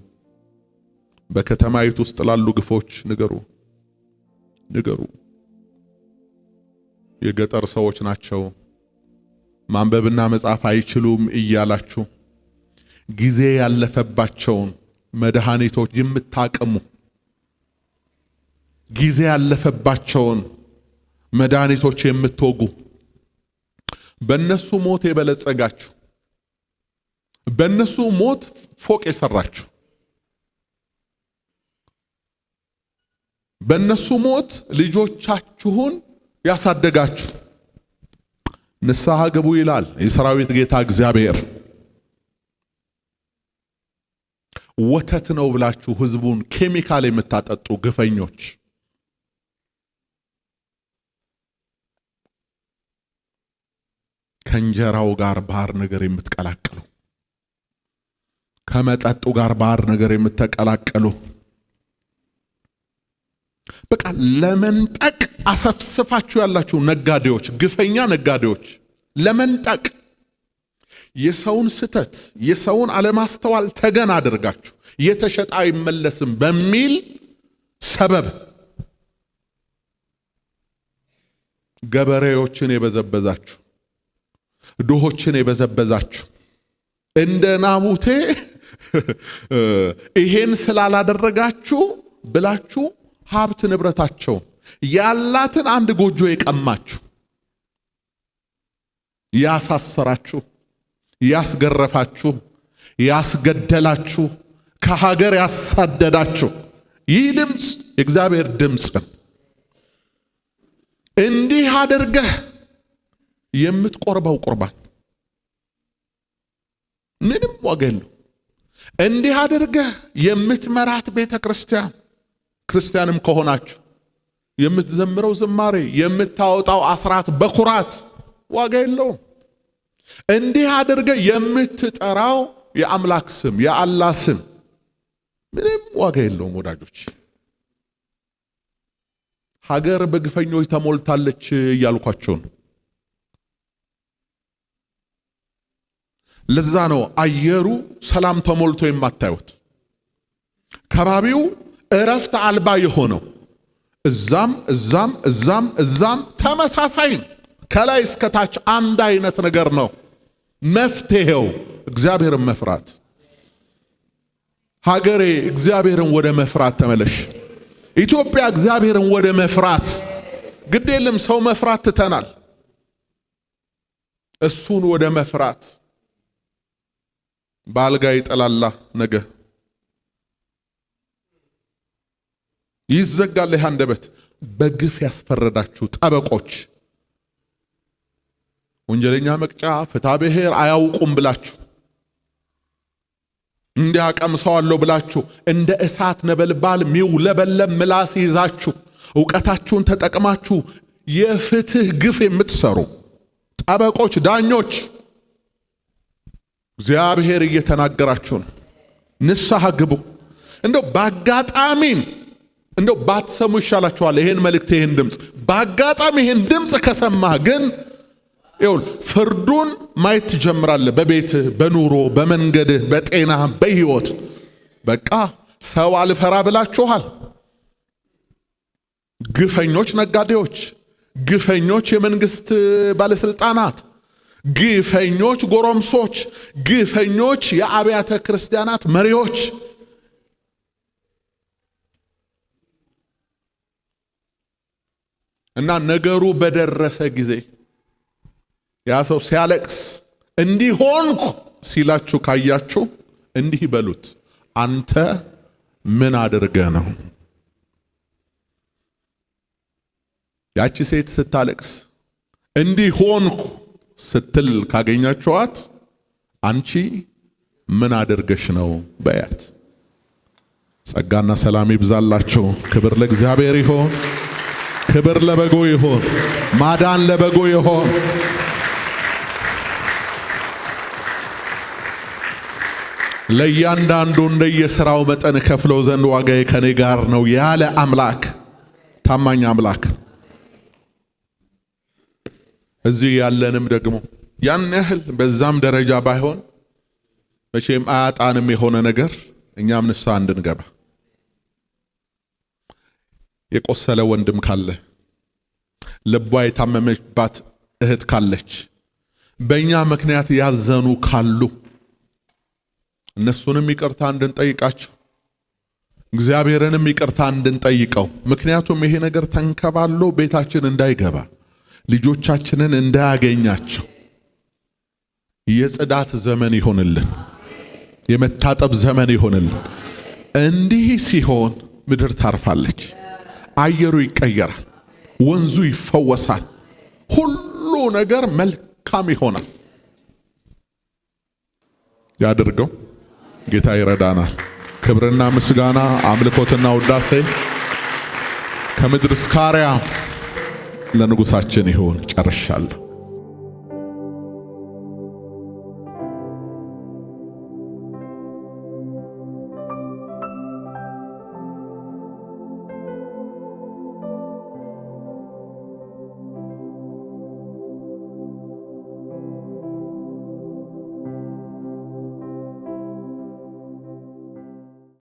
በከተማይቱ ውስጥ ላሉ ግፎች ንገሩ። የገጠር ሰዎች ናቸው ማንበብና መጻፍ አይችሉም እያላችሁ ጊዜ ያለፈባቸውን መድኃኒቶች የምታቀሙ፣ ጊዜ ያለፈባቸውን መድኃኒቶች የምትወጉ፣ በእነሱ ሞት የበለጸጋችሁ፣ በእነሱ ሞት ፎቅ የሰራችሁ፣ በእነሱ ሞት ልጆቻችሁን ያሳደጋችሁ ንስሐ ግቡ ይላል የሰራዊት ጌታ እግዚአብሔር። ወተት ነው ብላችሁ ህዝቡን ኬሚካል የምታጠጡ ግፈኞች፣ ከእንጀራው ጋር ባር ነገር የምትቀላቀሉ፣ ከመጠጡ ጋር ባር ነገር የምትቀላቀሉ፣ በቃ ለመንጠቅ አሰፍስፋችሁ ያላችሁ ነጋዴዎች፣ ግፈኛ ነጋዴዎች፣ ለመንጠቅ የሰውን ስተት የሰውን አለማስተዋል ተገን አድርጋችሁ የተሸጠ አይመለስም በሚል ሰበብ ገበሬዎችን የበዘበዛችሁ፣ ድሆችን የበዘበዛችሁ፣ እንደ ናቡቴ ይሄን ስላላደረጋችሁ ብላችሁ ሀብት ንብረታቸው ያላትን አንድ ጎጆ የቀማችሁ፣ ያሳሰራችሁ፣ ያስገረፋችሁ፣ ያስገደላችሁ፣ ከሀገር ያሳደዳችሁ፣ ይህ ድምፅ የእግዚአብሔር ድምፅ ነው። እንዲህ አድርገህ የምትቆርበው ቁርባን ምንም ዋጋ የለው። እንዲህ አድርገህ የምትመራት ቤተ ክርስቲያን፣ ክርስቲያንም ከሆናችሁ የምትዘምረው ዝማሬ፣ የምታወጣው አስራት በኩራት ዋጋ የለውም። እንዲህ አድርገህ የምትጠራው የአምላክ ስም፣ የአላህ ስም ምንም ዋጋ የለውም። ወዳጆች፣ ሀገር በግፈኞች ተሞልታለች እያልኳቸው ነው። ለዛ ነው አየሩ ሰላም ተሞልቶ የማታዩት፣ ከባቢው እረፍት አልባ የሆነው። እዛም ተመሳሳይ ነው። ከላይ እስከታች አንድ አይነት ነገር ነው። መፍትሄው እግዚአብሔርን መፍራት። ሀገሬ እግዚአብሔርን ወደ መፍራት ተመለሽ። ኢትዮጵያ እግዚአብሔርን ወደ መፍራት። ግድ የለም ሰው መፍራት ትተናል። እሱን ወደ መፍራት። ባልጋ ይጠላላ ነገ ይዘጋል ይህ አንደበት። በግፍ ያስፈረዳችሁ ጠበቆች፣ ወንጀለኛ መቅጫ ፍትሐ ብሔር አያውቁም ብላችሁ እንዲያቀምሰዋለሁ ብላችሁ እንደ እሳት ነበልባል ሚውለበለም ምላስ ይዛችሁ ዕውቀታችሁን ተጠቅማችሁ የፍትህ ግፍ የምትሰሩ ጠበቆች፣ ዳኞች እግዚአብሔር እየተናገራችሁ ነው። ንስሐ ግቡ። እንደው በአጋጣሚም እንደው ባትሰሙ ይሻላችኋል ይሄን መልእክት፣ ይሄን ድምፅ። በአጋጣሚ ይሄን ድምፅ ከሰማህ ግን ይሁን ፍርዱን ማየት ትጀምራለህ። በቤትህ፣ በኑሮ፣ በመንገድህ፣ በጤናህ፣ በህይወት። በቃ ሰው አልፈራ ብላችኋል። ግፈኞች ነጋዴዎች፣ ግፈኞች የመንግስት ባለስልጣናት፣ ግፈኞች ጎረምሶች፣ ግፈኞች የአብያተ ክርስቲያናት መሪዎች እና ነገሩ በደረሰ ጊዜ ያ ሰው ሲያለቅስ እንዲህ ሆንኩ ሲላችሁ ካያችሁ እንዲህ በሉት፣ አንተ ምን አድርገህ ነው? ያቺ ሴት ስታለቅስ እንዲህ ሆንኩ ስትል ካገኛችኋት አንቺ ምን አድርገሽ ነው በያት። ጸጋና ሰላም ይብዛላችሁ። ክብር ለእግዚአብሔር ይሁን። ክብር ለበጎ ይሁን። ማዳን ለበጎ ይሁን። ለእያንዳንዱ እንደየሥራው መጠን ከፍለው ዘንድ ዋጋዬ ከኔ ጋር ነው ያለ አምላክ፣ ታማኝ አምላክ። እዚህ ያለንም ደግሞ ያን ያህል በዛም ደረጃ ባይሆን መቼም አያጣንም የሆነ ነገር እኛም ንስሐ እንድንገባ። የቆሰለ ወንድም ካለ፣ ልቧ የታመመባት እህት ካለች፣ በእኛ ምክንያት ያዘኑ ካሉ እነሱንም ይቅርታ እንድንጠይቃቸው፣ እግዚአብሔርንም ይቅርታ እንድንጠይቀው። ምክንያቱም ይሄ ነገር ተንከባሎ ቤታችን እንዳይገባ፣ ልጆቻችንን እንዳያገኛቸው የጽዳት ዘመን ይሆንልን፣ የመታጠብ ዘመን ይሆንልን። እንዲህ ሲሆን ምድር ታርፋለች፣ አየሩ ይቀየራል፣ ወንዙ ይፈወሳል፣ ሁሉ ነገር መልካም ይሆናል። ያድርገው። ጌታ ይረዳናል። ክብርና ምስጋና አምልኮትና ውዳሴ ከምድር እስከ አርያም ለንጉሳችን ይሁን። ጨርሻለሁ።